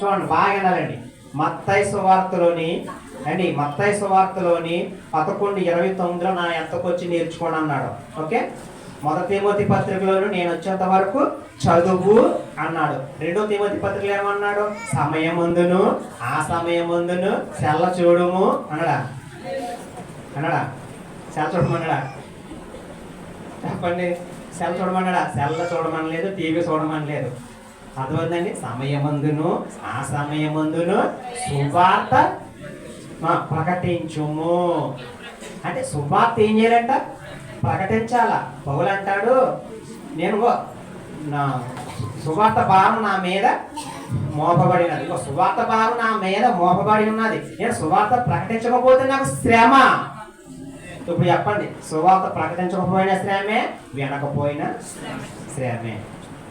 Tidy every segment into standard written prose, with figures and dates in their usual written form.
చూడండి బాగా వినాలండి. మత్తయి సువార్తలోని 11:29 నా ఎంతకు వచ్చి నేర్చుకోండి అన్నాడు. ఓకే, 1 తిమోతి పత్రికలోను నేను వచ్చేంత వరకు చదువు అన్నాడు. 2 తిమోతి పత్రికలు ఏమన్నాడు? సమయమందును ఆ సమయమందును సెల్ల చూడుము అన్నాడా? సెల్ల చూడమన్నాడా? చెప్పండి, సెల్ల చూడమన్నాడా? సెల్ల చూడమని లేదు, టీవీ చూడమని లేదు. అర్థమైందండి? సమయమందును ఆ సమయమందును సువార్త ప్రకటించుము అంటే సువార్త ఏం చేయాలంట? ప్రకటించాలా. పౌలు అంటాడు, నేను నా సువార్త భారం నా మీద మోపబడినది. సువార్త భారం నా మీద మోపబడి ఉన్నది. నేను సువార్త ప్రకటించకపోతే నాకు శ్రమ. ఇప్పుడు చెప్పండి, సువార్త ప్రకటించకపోయినా శ్రమే, వినకపోయినా శ్రమే.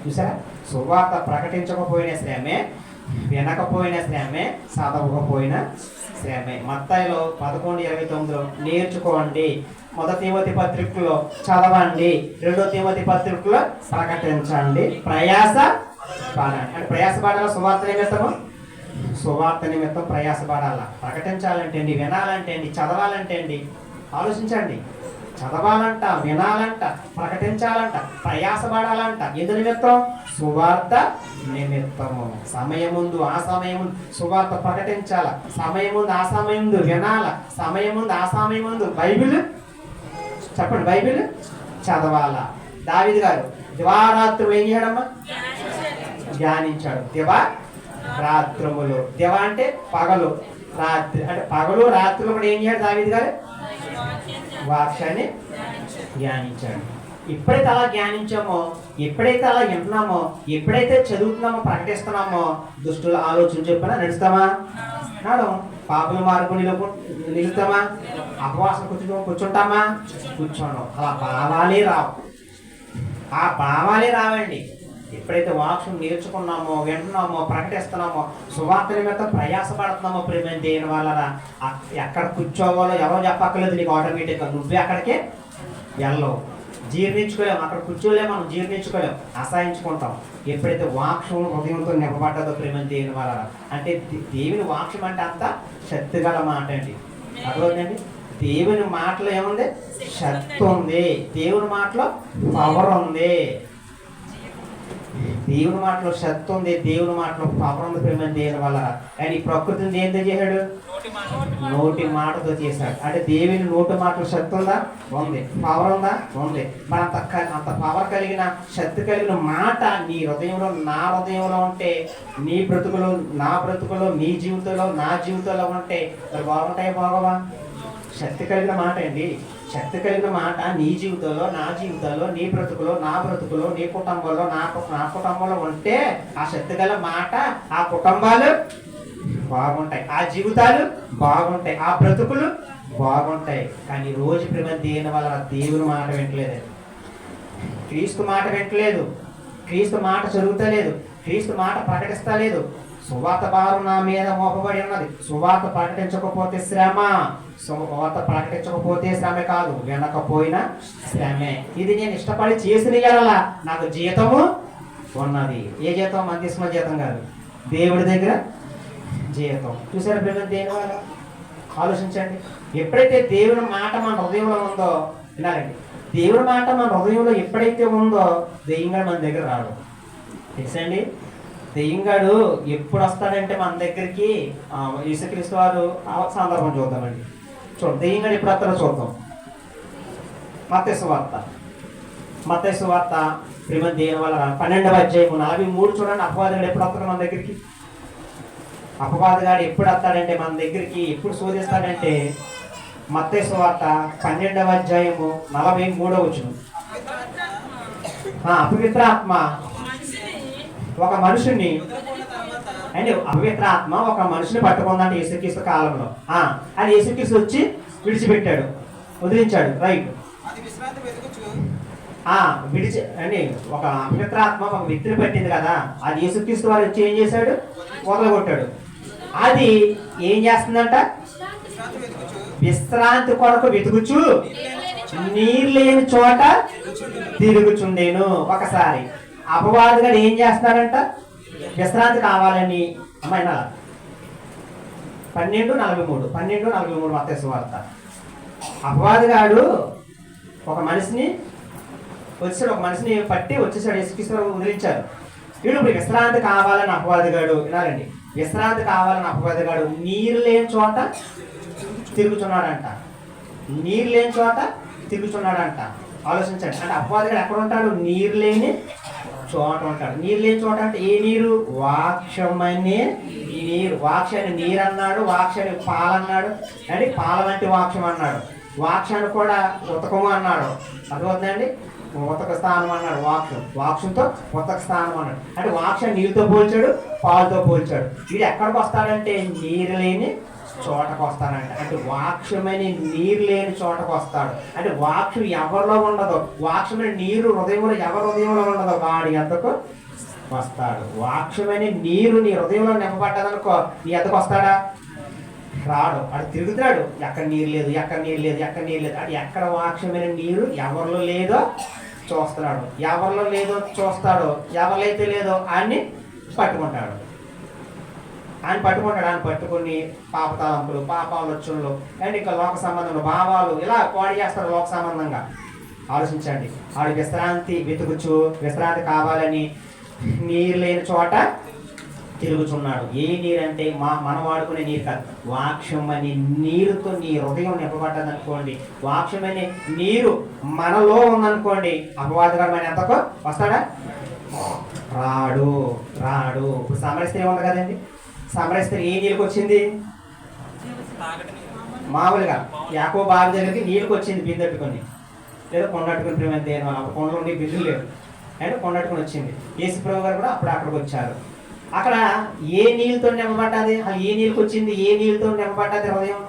చూసారా? సువార్త ప్రకటించకపోయినా శ్రమే, వినకపోయినా శ్రమే, చదవకపోయినా శ్రమే. మత్తయిలో 11:29 నేర్చుకోండి. 1 తిమోతి పత్రికలో చదవండి. 2 తిమోతి పత్రికలో ప్రకటించండి. ప్రయాస పడండి. అంటే ప్రయాస పడాలా? సువార్త నిమిత్తము, సువార్త నిమిత్తం ప్రయాస పడాలా. ప్రకటించాలంటే అండి, వినాలంటే అండి, చదవాలంటే అండి. ఆలోచించండి. చదవాలంట, వినాలంట, ప్రకటించాలంట, ప్రయాసపడాలంట. ఎందు నిమిత్తం? సువార్త నిమిత్తము. సమయముందు ఆ సమయముందు సువార్త ప్రకటించాల. సమయముందు ఆ సమయముందు వినాల. సమయముందు ఆ సమయముందు బైబిల్ చెప్పండి, బైబిల్ చదవాల. దావీదు గారు దివారాత్రులు ఏం చేయడమ్మా? ధ్యానించాడు. దివారాత్రములు. దివ అంటే పగలు, రాత్రి అంటే పగలు రాత్రులు కూడా ఏం చేయాడు దావీదు గారు? వాక్యాన్ని ధ్యానించాడు. ఎప్పుడైతే అలా ధ్యానించామో, ఎప్పుడైతే అలా వింటున్నామో, ఎప్పుడైతే చదువుతున్నామో, ప్రకటిస్తున్నామో, దుష్టుల ఆలోచన చెప్పిన నడుస్తామా? నాడు. పాపుల మార్గం నిలుస్తామా? అపవాసం కూర్చుంటామా? కూర్చోను. అలా భావాలే రావు. ఆ భావాలే రావండి. ఎప్పుడైతే వాక్యం నేర్చుకున్నామో, వింటున్నామో, ప్రకటిస్తున్నామో, సువార్త నిమిత్తం ప్రయాసపడుతున్నామో, ప్రేమ దేని వల్ల ఎక్కడ కూర్చోవాలో ఎవరో చెప్పక్కర్లేదు. నీకు ఆటోమేటిక్గా నువ్వే అక్కడికే వెళ్ళవు. జీర్ణించుకోలేము. అక్కడ కూర్చోలేము, మనం జీర్ణించుకోలేము, అసహించుకుంటాం. ఎప్పుడైతే వాక్యం హృదయంతో నింపబడ్డదో ప్రేమ దేని వల్ల అంటే దేవుని వాక్యం అంటే అంత శక్తి గల మాట అండి. అర్థమైందండి? దేవుని మాటలో ఏముంది? శక్తి ఉంది. దేవుని మాటలో పవర్ ఉంది. దేవుని మాటలో శక్తి ఉంది. దేవుని మాటలో పవర్ ఉంది. ప్రేమ దేని వల్ల ఆయన ఈ ప్రకృతిని దేనితో చేశాడు? నోటి మాటతో చేశాడు. అంటే దేవుని నోటి మాటలో శక్తి ఉందా? ఉంది. పవర్ ఉందా? ఉంది. మరి అంత పవర్ కలిగిన, శక్తి కలిగిన మాట నీ హృదయంలో, నా హృదయంలో ఉంటే, నీ బ్రతుకులో, నా బ్రతుకులో, నీ జీవితంలో, నా జీవితంలో ఉంటే మరి బాగుంటాయి, బాగోవా? శక్తి కలిగిన మాట అండి. శక్తి కలిగిన మాట నీ జీవితంలో, నా జీవితంలో, నీ బ్రతుకులో, నా బ్రతుకులో, నీ కుటుంబంలో, నా కుటుంబంలో ఉంటే ఆ శక్తి గల మాట ఆ కుటుంబాలు బాగుంటాయి, ఆ జీవితాలు బాగుంటాయి, ఆ బ్రతుకులు బాగుంటాయి. కానీ రోజు ప్రేమ దేని వల్ల దేవుని మాట వింటలేదు, క్రీస్తు మాట వింటలేదు, క్రీస్తు మాట చదువుతలేదు, క్రీస్తు మాట ప్రకటిస్తలేదు. సువార్త భారం నా మీద మోపబడి ఉన్నది. సువార్త ప్రకటించకపోతే శ్రమ. సువార్త ప్రకటించకపోతే శ్రమ కాదు, వినకపోయినా శ్రమే. ఇది నేను ఇష్టపడి చేసిన ఎడల నాకు జీతము ఉన్నది. ఏ జీతం? మన తీసుకున్న జీతం కాదు, దేవుడి దగ్గర జీతం. చూసారా ప్రేమ దేని వల్ల? ఆలోచించండి. ఎప్పుడైతే దేవుని మాట మన హృదయంలో ఉందో, వినాలండి, దేవుని మాట మన హృదయంలో ఎప్పుడైతే ఉందో దెయ్యంగాడు మన దగ్గర రాడు. తెలుసండి? దెయ్యంగాడు ఎప్పుడు వస్తాడంటే మన దగ్గరికి, యేసుక్రీస్తు వారు సందర్భం చూద్దామండి. చూడండి, దెయ్యంగాడు ఎప్పుడు వస్తాడో చూద్దాం. మత్తయి సువార్త ప్రేమ దేని వల్ల 12వ అధ్యాయము 43 చూడండి. అపవాదిగాడు ఎప్పుడు వస్తాడు మన దగ్గరికి? అపవాదిగాడు ఎప్పుడు వస్తాడంటే మన దగ్గరికి, ఎప్పుడు శోధిస్తాడంటే మత్తయి సువార్త 12వ అధ్యాయము 43వ వచనం. అపవిత్ర ఆత్మ ఒక మనుషుని అండ్ అపవిత్ర ఆత్మ ఒక మనిషిని పట్టుకుందంటే యేసుక్రీస్తు కాలంలో. అది యేసుక్రీస్తు వచ్చి విడిచిపెట్టాడు, వదిలించాడు. రైట్. విడిచి అండి ఒక అపవిత్ర ఆత్మ ఒక వ్యక్తిని పట్టింది కదా, అది యేసుక్రీస్తు వారు వచ్చి ఏం చేశాడు? వదలగొట్టాడు. అది ఏం చేస్తుందంట? విశ్రాంతి కొరకు వెతుకుచు నీరు లేని చోట తిరుగుచుండేను. ఒకసారి అపవాదిగాడు ఏం చేస్తున్నాడంట? విశ్రాంతి కావాలని అమ్మాయి 12:43 మత్తయి సువార్త. అపవాదిగాడు ఒక మనిషిని పట్టి వచ్చేసాడు. యేసుక్రీస్తు వదిలించారు. వీడు ఇప్పుడు విశ్రాంతి కావాలని అపవాదిగాడు, వినాలండి, విశ్రాంతి కావాలని అపవాదిగాడు నీరు లేని చోట తిరుగుతున్నాడంట. నీరు లేని చోట తిరుగుతున్నాడంట. ఆలోచించండి. అంటే అపవాదిగాడు ఎక్కడ ఉంటాడు? నీరు లేని చోట ఉంటాడు. నీరు లేని చోట అంటే ఏ నీరు? వాక్యమనే నీరు. వాక్యాన్ని నీరు అన్నాడు, వాక్యాన్ని పాలన్నాడు, అంటే పాల వంటి వాక్యం అన్నాడు. వాక్యాన్ని కూడా ఉతకము అన్నాడు. అర్థమవుతుందండి? ఉతక స్థానం అన్నాడు. వాక్యంతో ఉతక స్థానం అన్నాడు. అంటే వాక్యాన్ని నీరుతో పోల్చాడు, పాలుతో పోల్చాడు. వీడు ఎక్కడికి వస్తాడంటే నీరు లేని చోటకు వస్తాడంట. అంటే వాక్యమని నీరు లేని చోటకు వస్తాడు. అంటే వాక్యం ఎవరిలో ఉండదో, వాక్యమైన నీరు హృదయంలో ఎవరి హృదయంలో ఉండదో వాడి ఎంతకు వస్తాడు. వాక్యమని నీరు నీ హృదయంలో నింపబడ్డదనుకో, నీ ఎంతకు వస్తాడా? రాడు. అటు తిరుగుతాడు. ఎక్కడ నీరు లేదు, ఎక్కడ నీరు లేదు, ఎక్కడ నీరు లేదు. అది ఎక్కడ వాక్యమైన నీరు ఎవరిలో లేదో చూస్తున్నాడు. ఎవరిలో లేదో చూస్తాడో, ఎవరైతే లేదో ఆయన్ని పట్టుకుంటాడు. ఆయన పట్టుకుని పాపతలంపులు, పాపాలోచనలు, అండ్ ఇంకా లోక సంబంధంలో భావాలు ఇలా పాడు చేస్తాడు. లోక సంబంధంగా ఆలోచించండి. ఆడు విశ్రాంతి వెతుకుచు, విశ్రాంతి కావాలని నీరు లేని చోట తిరుగుచున్నాడు. ఏ నీరు అంటే మనం వాడుకునే నీరు కాదు. వాక్యం అనే నీరుతో నీ హృదయం నింపబడ్డది అనుకోండి. వాక్యం అనే నీరు మనలో ఉందనుకోండి, అపవాదకరం మన ఎంతకో వస్తాడా? రాడు. ఇప్పుడు సమర స్త్రీ ఉంది కదండి. సమర స్త్రీ ఏ నీళ్ళకి వచ్చింది? మామూలుగా యాకోబు బావి దగ్గరికి నీళ్ళకి వచ్చింది బిందెట్టుకొని, లేదా కొండట్టుకుని ప్రేమ దేని వల్ల కొండలు ఉండి బిందులు లేవు అంటే కొండట్టుకుని వచ్చింది. యేసుప్రభు గారు కూడా అక్కడికి వచ్చారు. అక్కడ ఏ నీళ్ళతో నింపబడ్డది? ఏ నీళ్ళకి వచ్చింది? ఏ నీళ్ళతో నింపబడ్డది హృదయం?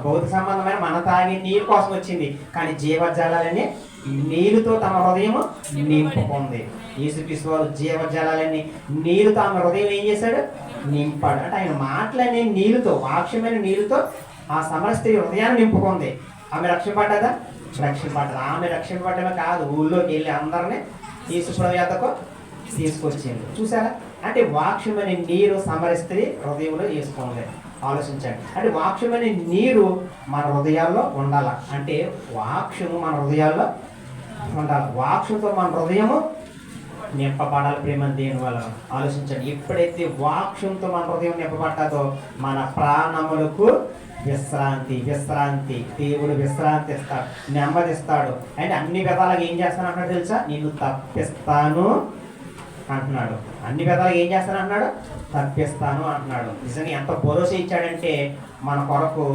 భౌతిక సంబంధమైన మన తాగే నీరు కోసం వచ్చింది. కానీ జీవజాలని నీరుతో తమ హృదయం నింపుకుంది. యేసుక్రీస్తు వారు జీవజాలని నీరుతో ఆమె హృదయం ఏం చేశాడు? నింపాడు. అంటే ఆయన మాటలనే నీరుతో, వాక్యమైన నీరుతో ఆ సమర స్త్రీ హృదయాన్ని నింపుకుంది. ఆమె రక్షింపడ్డదా? రక్షింపడ్డది. ఆమె రక్షింపడ్డమే కాదు, ఊళ్ళోకి వెళ్ళి అందరినీ యేసుప్రభు యొద్దకు తీసుకొచ్చింది. చూసారా? అంటే వాక్యమైన నీరు సమర స్త్రీ హృదయంలో వేసుకోండి. ఆలోచించండి. అంటే వాక్యమైన నీరు మన హృదయాల్లో ఉండాల. అంటే వాక్యము మన హృదయాల్లో ఉండాలి. వాక్యంతో మన హృదయము నింపబడాలి. ప్రేమ దేని వల్ల ఆలోచించండి. ఎప్పుడైతే వాక్యంతో మన హృదయం నింపబడ్డాదో మన ప్రాణములకు విశ్రాంతి. దేవుడు విశ్రాంతి ఇస్తాడు, నెమ్మదిస్తాడు. అంటే అన్ని విధాలుగా ఏం చేస్తాను అంటాడు తెలుసా? నిన్ను తప్పిస్తాను అంటున్నాడు. అన్ని విధాలుగా ఏం చేస్తాను అంటున్నాడు? తప్పిస్తాను అంటున్నాడు. నిజంగా ఎంత భరోసా ఇచ్చాడంటే మన కొరకు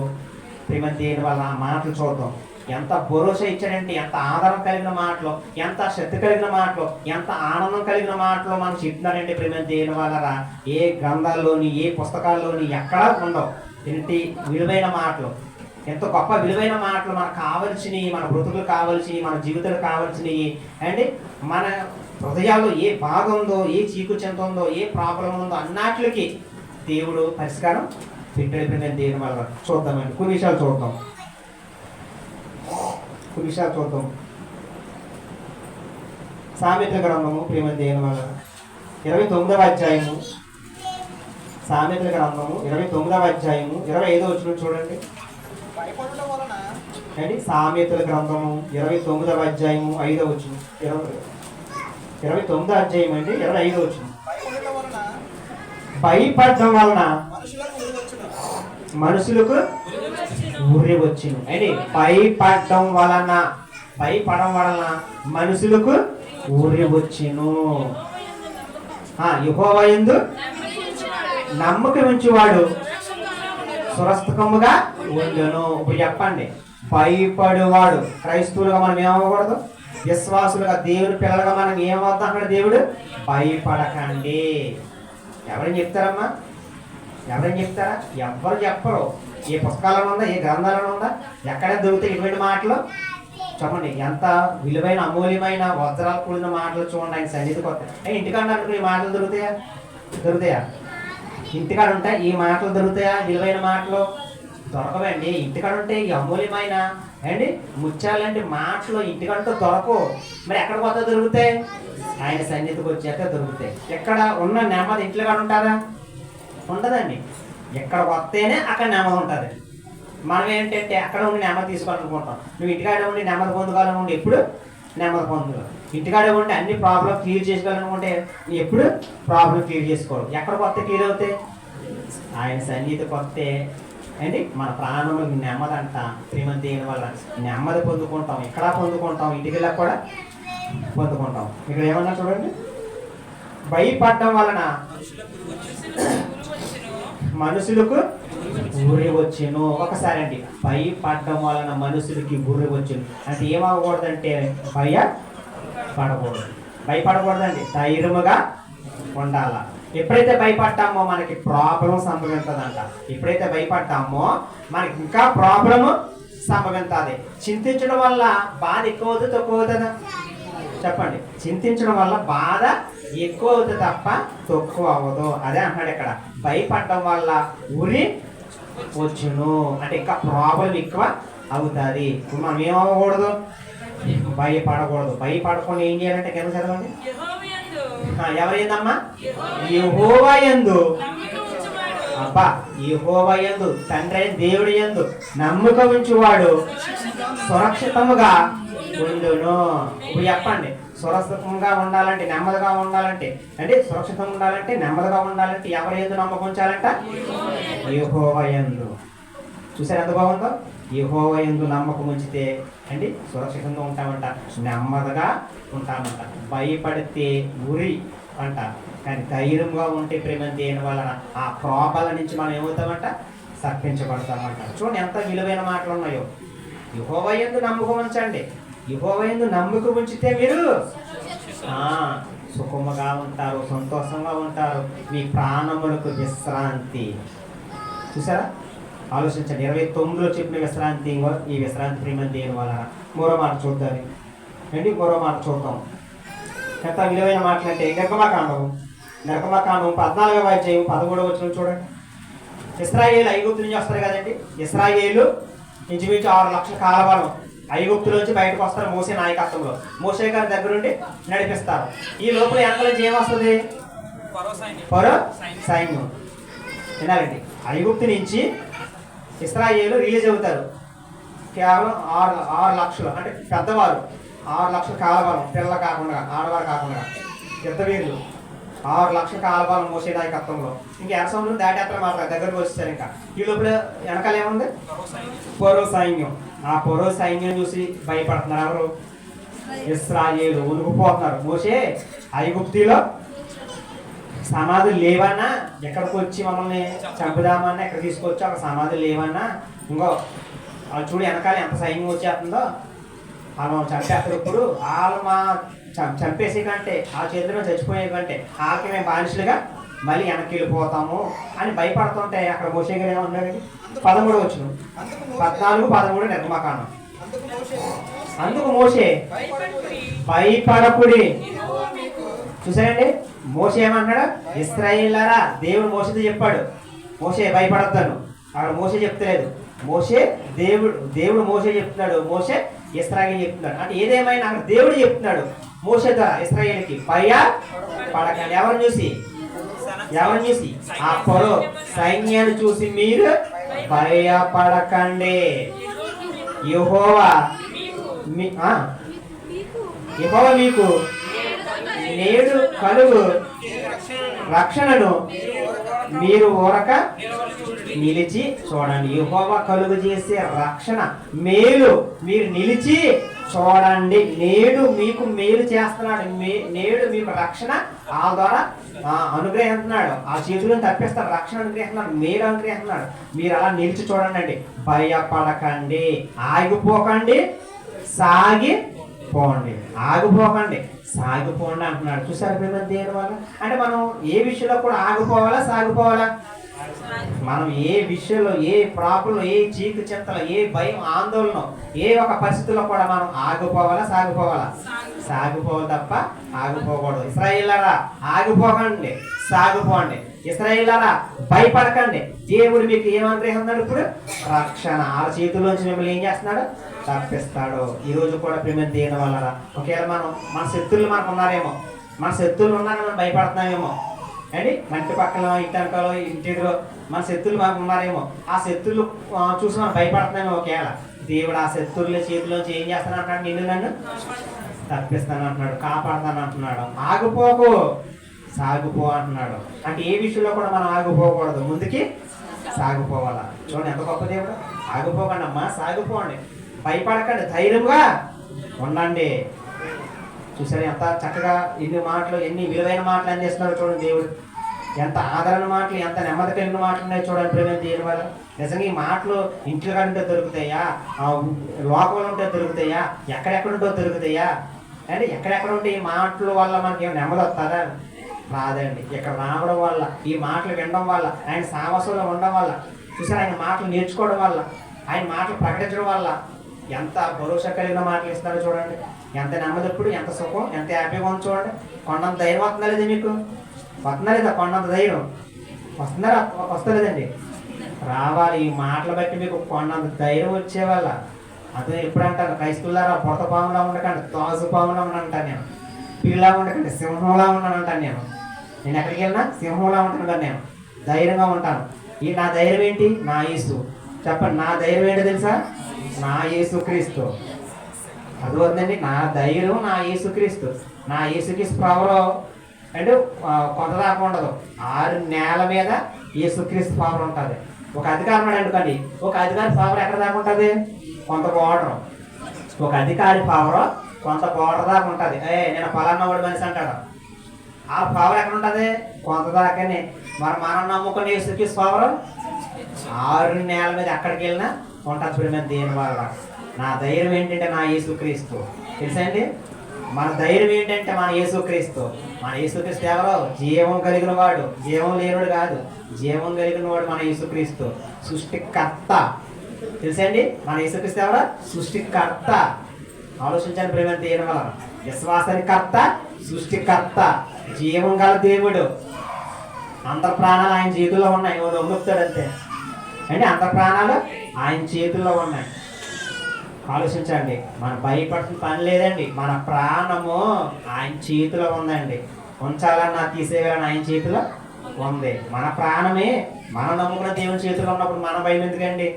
ప్రేమ దేని వల్ల మాటలు చూద్దాం. ఎంత భరోసా ఇచ్చాడంటే, ఎంత ఆధారం కలిగిన మాటలు, ఎంత శక్తి కలిగిన మాటలు, ఎంత ఆనందం కలిగిన మాటలు మనం చెప్తున్నాడంటే ప్రేమ దేని వల్ల ఏ గ్రంథాల్లోని, ఏ పుస్తకాల్లోని ఎక్కడా ఉండవు. ఇంటి విలువైన మాటలు, ఎంత గొప్ప విలువైన మాటలు మనకు కావలసినవి, మన బ్రతుకులు కావలసినవి, మన జీవితాలు కావలసినవి. అండ్ మన హృదయాల్లో ఏ బాధ ఉందో, ఏ చీకు చింత ఉందో, ఏ ప్రాబ్లం ఉందో అన్నిటికి దేవుడు పరిష్కారం పెట్టాడు. దేని వల్ల చూద్దామండి. కొన్ని విషయాలు చూద్దాం. సామెతల గ్రంథము ప్రేమ దేని వల్ల 29వ అధ్యాయము. సామెతల గ్రంథము 29వ అధ్యాయము 25వ వచనం చూడండి. అండి సామెతల గ్రంథము 29వ అధ్యాయము 5వ వచనం. 29వ అధ్యాయం అండి 25వ వచనం. భయపడడం వలన మనుషులకు ఉరి వచ్చును. అంటే భయపడడం వలన మనుషులకు ఉరి వచ్చును. యెహోవా యందు నమ్మకం ఉంచువాడు సురక్షితముగా ఉండును. ఇప్పుడు చెప్పండి, భయపడేవాడు. క్రైస్తవులుగా మనం ఏమవ్వకూడదు? విశ్వాసులుగా, దేవుని పిల్లలుగా మనం ఏమవుతాం అన్నాడు దేవుడు? భయపడకండి. ఎవరైనా చెప్తారమ్మా? ఎవరైనా చెప్తారా? ఎవ్వరు చెప్పరు. ఏ పుస్తకాలను ఉందా, ఏ గ్రంథాలను ఉందా, ఎక్కడ దొరుకుతాయి ఇటువంటి మాటలు? చెప్పండి. ఎంత విలువైన అమూల్యమైన వజ్రాలు కూడిన మాటలు చూడండి. ఆయన సన్నిధికి వస్తాయి. ఇంటికాడ ఈ మాటలు దొరుకుతాయా? ఇంటికాడ ఉంటాయి ఈ మాటలు దొరుకుతాయా? విలువైన మాటలు దొరకవండి. ఇంటికాడ ఉంటే ఈ అమూల్యమైన అండి ముత్యాలంటే మాటలు ఇంటికాడ దొరకవు. మరి ఎక్కడ పోతే దొరుకుతాయి? ఆయన సన్నిధికి వచ్చాక దొరుకుతాయి. ఎక్కడ ఉన్న నెమ్మది ఇంట్లో కాడ ఉంటారా? ఉండదండి. ఎక్కడ వస్తేనే అక్కడ నెమ్మది ఉంటుంది. మనం ఏంటంటే అక్కడ ఉండి నెమ్మది తీసుకోవాలనుకుంటాం. నువ్వు ఇంటికాడ ఉండి నెమ్మది పొందుకోవాలనుకుంటే ఎప్పుడు నెమ్మది పొందుకోవాలి. ఇంటికాడ ఉండి అన్ని ప్రాబ్లం క్లియర్ చేసుకోవాలనుకుంటే ఎప్పుడు ప్రాబ్లం క్లియర్ చేసుకోవాలి. ఎక్కడ కొత్త క్లియర్ అవుతాయి? ఆయన సన్నిధికి వస్తే అండి మన ప్రాణములకు నెమ్మది అంట. శ్రీమంతి దేని వల్ల నెమ్మది పొందుకుంటాం. ఇక్కడ పొందుకుంటాం, ఇంటికి కూడా పొందుకుంటాం. ఇక్కడ ఏమన్నా చూడండి, భయపడడం వలన మనుషులకు ఊరి వచ్చును. ఒకసారి అండి, భయపడడం వలన మనుషులకి ఊరి వచ్చును అంటే ఏమవ్వకూడదంటే భయపడకూడదు. భయపడకూడదండి, ధైర్యముగా ఉండాల. ఎప్పుడైతే భయపడ్డామో మనకి ప్రాబ్లం సంభవించదంట. ఎప్పుడైతే భయపడ్డామో మనకి ఇంకా ప్రాబ్లము సంభవించాలి. చింతించడం వల్ల బాధ ఎక్కువ అవుతుంది తక్కువ అవుతుందా? చెప్పండి. చింతించడం వల్ల బాధ ఎక్కువ అవుతుంది తప్ప తక్కువ అవ్వదు. అదే అంటున్నాడు ఇక్కడ, భయపడడం వల్ల ఉరి వచ్చును అంటే ఇంకా ప్రాబ్లం ఎక్కువ అవుతుంది. మనం ఏమవ్వకూడదు? భయపడకూడదు. భయపడకుండా ఏం చేయాలంటే కింద చదవండి. ఎవరైందమ్మా? యెహోవా యందు. అబ్బా, యెహోవా యందు, తండ్రి అయిన దేవుడి యందు నమ్మకం ఉంచువాడు సురక్షితముగా ఉండును. ఇప్పుడు చెప్పండి, సురక్షితంగా ఉండాలంటే, నెమ్మదిగా ఉండాలంటే అంటే సురక్షితంగా ఉండాలంటే, నెమ్మదిగా ఉండాలంటే ఎవరి యందు నమ్మకం ఉంచాలంట? యెహోవా యందు. చూసారు ఎంత బాగుందో? యెహోవా యందు నమ్మకం ఉంచితే అండి సురక్షితంగా ఉంటామంట, నెమ్మదిగా ఉంటామంట. భయపడితే ఉరి అంట, కానీ ధైర్యంగా ఉంటే ప్రేమంతి దేని వలన ఆ కోపాల నుంచి మనం ఏమవుతామంట? తప్పించబడతామంట. చూడండి ఎంత విలువైన మాటలు ఉన్నాయో. యెహోవా యందు నమ్మకం ఉంచండి. యెహోవా యందు నమ్మకం ఉంచితే మీరు సుఖముగా ఉంటారు, సంతోషంగా ఉంటారు. మీ ప్రాణములకు విశ్రాంతి. చూసారా? ఆలోచించండి. 29లో చెప్పిన విశ్రాంతి, ఈ విశ్రాంతి ప్రేమంతి దేని వలన. మరో మాట చూద్దాం అండి, మరో మాట చూద్దాం. ఎంత విలువైన మాటలు అంటే నిర్గమకాండం 14వ అధ్యాయం 13వ వచనం చూడండి. ఇశ్రాయేలు ఐగుప్తు నుంచి వస్తారు కదండి. ఇశ్రాయేలు ఇంచుమించు 6 లక్షల కాలబలం ఐగుప్తులోంచి బయటకు వస్తారు మోసే నాయకత్వంలో. మోసే గారి దగ్గరుండి నడిపిస్తారు. ఈ లోపల వెనకాల నుంచి ఏమొస్తుంది? ఫరో సైన్యం. వినాలండి, ఐగుప్తు నుంచి ఇశ్రాయేలు రిలీజ్ అవుతారు. కేవలం 6 లక్షలు అంటే పెద్దవారు, 6 లక్షల కాలబలం, పిల్లలు కాకుండా, ఆడవారు కాకుండా యుద్ధవీరులు 6 లక్షల కాలబలం మోసే నాయకత్వంలో. ఇంకా ఎరసంలో దాటేస్తారు మాట దగ్గరకు వచ్చేసారు. ఇంకా ఈ లోపల వెనకాల ఏముంది? ఫరో సైన్యం. ఆ ఫరో సైన్యం చూసి భయపడుతున్నారు ఎవరు? ఇశ్రాయేలు ఉనికిపోతున్నారు. మోసే ఐగుప్తిలో సమాధులు లేవన్నా, ఎక్కడికి వచ్చి మమ్మల్ని చంపుదామన్నా, ఎక్కడ తీసుకొచ్చి అక్కడ సమాధులు లేవన్నా, ఇంకో వాళ్ళు చూడు వెనకాల ఎంత సైన్యం వచ్చేస్తుందో, వాళ్ళు చంపేస్తారు. ఇప్పుడు వాళ్ళు మా చంపేసే కంటే, ఆ చేతిలో చచ్చిపోయే కంటే వాళ్ళకి మేము బానిసలుగా మళ్ళీ వెనక్కి వెళ్ళిపోతాము అని భయపడుతుంటే అక్కడ మోసే గారు ఏమన్నాడు? 13 వచనం, 14, 13 నిర్గమకాండం. అందుకు మోసే భయపడకుడి. చూసారండి, మోసే ఏమన్నాడు? ఇశ్రాయేలులారా, దేవుడు మోసేతో చెప్పాడు, మోసే భయపడొద్దాను. అక్కడ మోసే చెప్తలేదు. దేవుడు మోసే చెప్తున్నాడు, మోసే ఇశ్రాయేలు చెప్తున్నాడు. అంటే ఏదేమైనా అక్కడ దేవుడు చెప్తున్నాడు మోసే ద్వారా ఇశ్రాయేలుకి, భయపడకండి. ఎవరిని చూసి? ఆ ఫరో సైన్యాన్ని చూసి మీరు భయపడకండి. యెహోవా మీకు నేడు కలుగు రక్షణను మీరు ఊరక నిలిచి చూడండి. యెహోవా కలుగు చేసే రక్షణ మేలు మీరు నిలిచి చూడండి. నేడు మీకు మేలు చేస్తున్నాడు, నేడు మీకు రక్షణ ఆ ద్వారా అనుగ్రహిస్తున్నాడు. ఆ చేతులను తప్పిస్తాడు, రక్షణ అనుగ్రహిస్తున్నాడు, మేలు అనుగ్రహిస్తున్నాడు. మీరు అలా నిలిచి చూడండి అండి. భయపడకండి, ఆగిపోకండి, సాగిపోండి. ఆగిపోకండి, సాగిపోండి అంటున్నాడు. చూసారు ప్రేమ దేని వల్ల? అంటే మనం ఏ విషయంలో కూడా ఆగిపోవాలా, సాగిపోవాలా? మనం ఏ విషయంలో, ఏ ప్రాబ్లం, ఏ చీకు చింతలు, ఏ భయం, ఆందోళన, ఏ ఒక పరిస్థితుల్లో కూడా మనం ఆగిపోవాలా, సాగిపోవాలా? సాగిపోవాలి తప్ప ఆగిపోకూడదు. ఇశ్రాయేలులారా ఆగిపోకండి, సాగిపోండి. ఇశ్రాయేలులారా భయపడకండి. దేవుడు మీకు ఏమనుగ్రహిస్తున్నాడు? ఇప్పుడు రక్షణ. ఆ చేతుల్లోంచి మిమ్మల్ని ఏం చేస్తున్నాడు? తప్పిస్తాడు. ఈ రోజు కూడా ప్రేమ దేని వల్ల ఒకవేళ మన శత్రువులు మనకు ఉన్నారేమో, మన శత్రువులు ఉన్నారని మనం భయపడుతున్నామేమో అండి. మంటి పక్కన ఇంటి వెనకాలో ఇంటి ఎదురు మన శత్రువులు మాకు ఉన్నారేమో, ఆ శత్రువులు చూసి మనం భయపడుతున్నామేమో. ఒకవేళ దేవుడు ఆ శత్రువుల చేతిలోంచి ఏం చేస్తాను అంటున్నాడు, నిన్ను నన్ను తప్పిస్తాను అంటున్నాడు, కాపాడుతాను అంటున్నాడు. ఆగిపోకు, సాగిపో అంటున్నాడు. అంటే ఏ విషయంలో కూడా మనం ఆగిపోకూడదు, ముందుకి సాగిపోవాలా. చూడండి ఎంత గొప్ప దేవుడు. ఆగిపోకండి అమ్మా, సాగిపోండి, భయపడకండి, ధైర్యంగా ఉండండి. చూసారు ఎంత చక్కగా ఎన్ని మాటలు, ఎన్ని విలువైన మాటలు అందిస్తున్నారో చూడండి దేవుడు. ఎంత ఆదరణ మాటలు, ఎంత నెమ్మది కలిగిన మాటలు ఉన్నాయి చూడండి ప్రేమ దీని వల్ల. నిజంగా ఈ మాటలు ఇంట్లో ఉంటే దొరుకుతాయా, లోకంలో ఉంటే దొరుకుతాయా, ఎక్కడెక్కడ ఉంటో దొరుకుతాయా అంటే ఎక్కడెక్కడ ఉంటే ఈ మాటల వల్ల మనకి నెమ్మది వస్తుందా? రాదండి. ఇక్కడ రావడం వల్ల, ఈ మాటలు వినడం వల్ల, ఆయన సాహసంలో ఉండడం వల్ల, చూసారు ఆయన మాటలు నేర్చుకోవడం వల్ల, ఆయన మాటలు ప్రకటించడం వల్ల ఎంత భరోసా కలిగిన మాటలు ఇస్తారో చూడండి. ఎంత నెమ్మది, ఎప్పుడు ఎంత సుఖం, ఎంత హ్యాపీగా ఉంది చూడండి. కొండంత ధైర్యం వస్తుందా లేదా మీకు? వస్తుందా లేదా? కొండంత ధైర్యం వస్తుందా? వస్తలేదండి, రావాలి. ఈ మాటలు బట్టి మీకు కొండంత ధైర్యం వచ్చేవాళ్ళ. అదే ఎప్పుడు అంటారు క్రైస్తవులారా, పొడత పాములా ఉండకండి, తాసు పాములా ఉండనంటాను నేను, పిల్లా ఉండకండి, సింహంలా ఉండనంటాను నేను. నేను ఎక్కడికి వెళ్ళినా సింహంలా ఉంటాను నేను, ధైర్యంగా ఉంటాను. ఈ నా ధైర్యం ఏంటి? నా యేసు. చెప్పండి, నా ధైర్యం ఏంటో తెలుసా? నా యేసు క్రీస్తు. అది వద్దండి, నా ధైర్యం నా యేసు క్రీస్తు. నా యేసుక్రీస్తు పవర్ అంటే కొంత దాకా ఉండదు. 6 నేల మీద యేసుక్రీస్తు పవర్ ఉంటుంది. ఒక అధికారం అనుకోండి, ఒక అధికారి పవర్ ఎక్కడ దాకా ఉంటుంది? కొంత బోర్డర్. ఒక అధికారి పవర్ కొంత బోర్డర్ దాకా ఉంటుంది. నేను పలానా వాడు మనిషి అంటాడు, ఆ పవర్ ఎక్కడ ఉంటుంది? కొంత దాకానే. మరి మనం నమ్ముకునే యేసుక్రీస్తు పవర్ 6 నేల మీద ఎక్కడికి వెళ్ళినా ఉంటుంది. ప్రేమ దేని వల్ల? నా ధైర్యం ఏంటంటే నా యేసుక్రీస్తు. తెలుసా అండి, మన ధైర్యం ఏంటంటే మన యేసుక్రీస్తు. మన యేసుక్రీస్తు ఎవరో? జీవం కలిగిన వాడు, జీవం లేనుడు కాదు, జీవం కలిగిన వాడు మన యేసుక్రీస్తు, సృష్టికర్త. తెలుసండి, మన యేసుక్రీస్తు ఎవరో? సృష్టికర్త. ఆలోచించండి ప్రేమ దేని వల్ల? విశ్వాసానికి కర్త, సృష్టికర్త, జీవం గల దేవుడు. అందరి ప్రాణాలు ఆయన చేతుల్లో ఉన్నాయి. నమ్ముతాడంతే అంటే అందరి ప్రాణాలు ఆయన చేతుల్లో ఉన్నాయి. ఆలోచించండి, మనం భయపడుతున్న పని లేదండి. మన ప్రాణము ఆయన చేతిలో ఉందండి. ఉంచాలన్నా తీసేయాలని ఆయన చేతిలో ఉంది. మన ప్రాణమే మనం నమ్ముకున్న దేవుని చేతిలో ఉన్నప్పుడు మన భయం ఎందుకండి?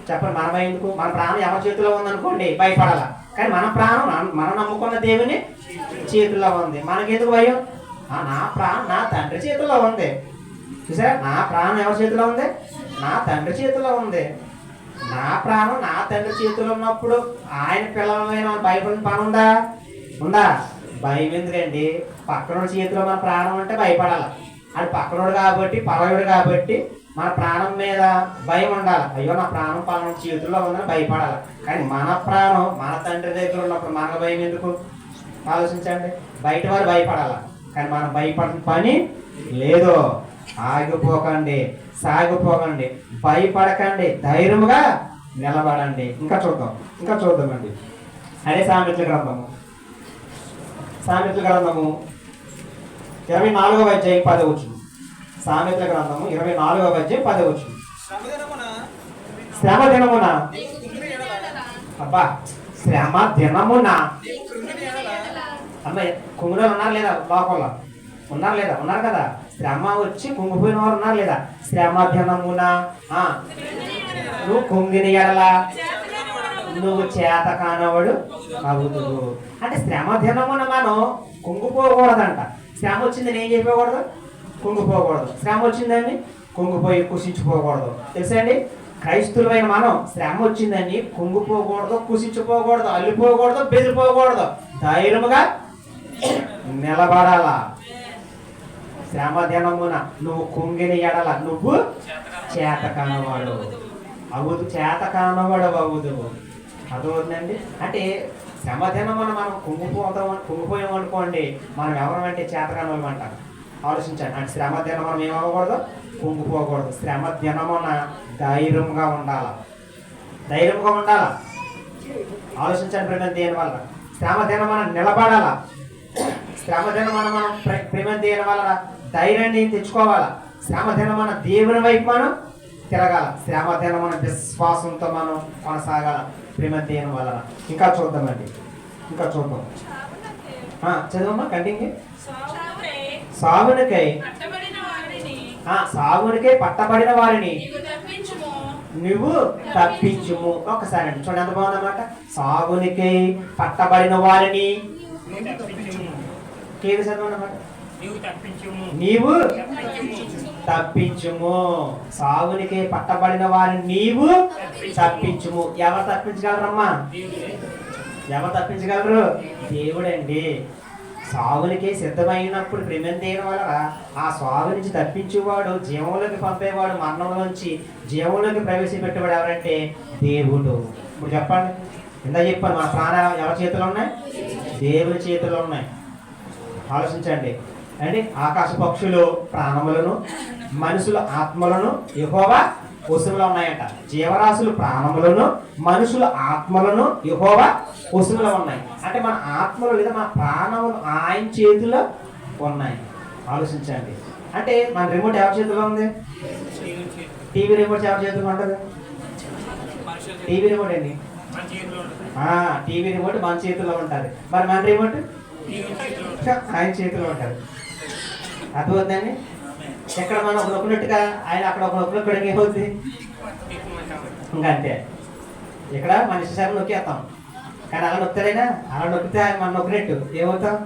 చెప్పండి, మన భయం ఎందుకు? మన ప్రాణం ఎవరి చేతిలో ఉందనుకోండి భయపడాల. కానీ మన ప్రాణం మనం నమ్ముకున్న దేవుని చేతిలో ఉంది. మనకెందుకు భయం? నా ప్రాణం నా తండ్రి చేతిలో ఉంది. చూసారా, నా ప్రాణం ఎవరి చేతిలో ఉంది? నా తండ్రి చేతిలో ఉంది. నా ప్రాణం నా తండ్రి చేతిలో ఉన్నప్పుడు ఆయన పిల్లలమైన భయపడిన పని ఉందా? ఉందా? భయం ఎందుకండి? పక్కనోడి చేతిలో మన ప్రాణం అంటే భయపడాలి. అది పక్కనోడు కాబట్టి, పరయుడు కాబట్టి మన ప్రాణం మీద భయం ఉండాలి. అయ్యో నా ప్రాణం పలానా చేతుల్లో ఉందని భయపడాలి. కానీ మన ప్రాణం మన తండ్రి దగ్గర ఉన్నప్పుడు మనకు భయం ఎందుకు? ఆలోచించండి. బయట వారు భయపడాలి, కానీ మనం భయపడిన పని లేదు. ఆగిపోకండి, సాగిపోకండి, భయపడకండి, ధైర్యముగా నిలబడండి. ఇంకా చూద్దామండి. అదే సామెతల గ్రంథము 24వ అధ్యాయం 10వ వచనం. సామెతల గ్రంథము 24వ అధ్యాయం 10వ వచనం. శ్రమ దినమున, అబ్బా శ్రమ దినమున అమ్మాయి కుంగులో ఉన్నారు లేదా? లోకంలో ఉన్నారు లేదా? ఉన్నారు కదా. శ్రమ వచ్చి కుంగిపోయిన వారు ఉన్నారు లేదా? శ్రమ దినమున నువ్వు కుంగిన ఎడల నువ్వు చేత కానవాడు అవుతుడు. అంటే శ్రమ దినమున మనం కుంగిపోకూడదంట. శ్రమ వచ్చిందని ఏం చెప్పకూడదు? కుంగిపోకూడదు. శ్రమ వచ్చిందని కుంగిపోయి కుషించిపోకూడదు. తెలుసా అండి, క్రైస్తవులమైన మనం శ్రమ వచ్చిందని కుంగిపోకూడదు, కుషించిపోకూడదు, అల్లిపోకూడదు, బెదిరిపోకూడదు, ధైర్యముగా నిలబడాలా. శ్రమ దినమున నువ్వు కుంగిన ఎడల నువ్వు చేత కానవాడు అవుదు, చేత కానవాడు అవుదు. అదవుతుందండి. అంటే శ్రమ దినమున మనం కుంగిపోయామనుకోండి, మనం ఎవరమంటే చేత కానవాళ్ళం అంటారు. ఆలోచించండి. అంటే శ్రమ దినం మనం ఏమవ్వకూడదు? కుంగిపోకూడదు. శ్రమ దినమున ధైర్యంగా ఉండాల, ధైర్యంగా ఉండాల. ఆలోచించండి ప్రేమ దేని వల్ల? శ్రమ దినమున నిలబడాల. శ్రమ దినమున మనం ప్రేమ దేని వల్ల ధైర్యాన్ని తెచ్చుకోవాలా. శ్రమ దినమున దేవుని వైపు మనం తిరగాల. శ్రమ దినమున విశ్వాసంతో మనం కొనసాగాల ప్రేమ దేని వలన. ఇంకా చూద్దాం. చదవమ్మా కంటిన్యూ. సావునకై సావునికే పట్టబడిన వారిని నువ్వు తప్పించుము. ఒక్కసారి అండి చూడండి ఎంత బాగుందన్నమాట. సాగునికి పట్టబడిన వారిని చదవన్నమాట. నీవు తప్పించుము. సాగునికి పట్టబడిన వారిని నీవు తప్పించుము. ఎవరు తప్పించగలరమ్మా? ఎవరు తప్పించగలరు? దేవుడండి. సాగునికి సిద్ధమైనప్పుడు ప్రేమ దేని వల్ల ఆ సాగు నుంచి తప్పించేవాడు, జీవంలోకి పంపేవాడు, మరణంలోంచి జీవంలోకి ప్రవేశపెట్టేవాడు ఎవరంటే దేవుడు. ఇప్పుడు చెప్పండి, ఇందా చెప్పాను, మన ప్రాణాలు ఎవరి చేతిలో ఉన్నాయి? దేవుని చేతిలో ఉన్నాయి. ఆలోచించండి అండి. ఆకాశ పక్షులు ప్రాణములను, మనుషుల ఆత్మలను యెహోవా వశంలో ఉన్నాయట. జీవరాశులు ప్రాణములను, మనుషుల ఆత్మలను యెహోవా వశంలో ఉన్నాయి. అంటే మన ఆత్మలు లేదా మన ప్రాణములు ఆయన చేతిలో ఉన్నాయి. ఆలోచించండి. అంటే మన రిమోట్ ఎవరి చేతిలో ఉంది? టీవీ రిమోట్ ఎవరి చేతిలో ఉంటుంది? టీవీ రిమోట్ అండి. టీవీ రిమోట్ మన చేతిలో ఉంటుంది. మరి మన రిమోట్ ఆయన చేతిలో ఉంటుంది. అర్థమవుతుందండి. ఎక్కడ మనం ఒక నొక్కినట్టుగా ఆయన అక్కడ ఒక నొక్కినక్కడికి ఏమవుతుంది? ఇంకా అంతే. ఇక్కడ మన ఇష్టసారి నొక్కేస్తాం, కానీ అలా నొక్కుతాడైనా అలా నొక్కితే ఆయన మనం నొక్కినట్టు ఏమవుతాం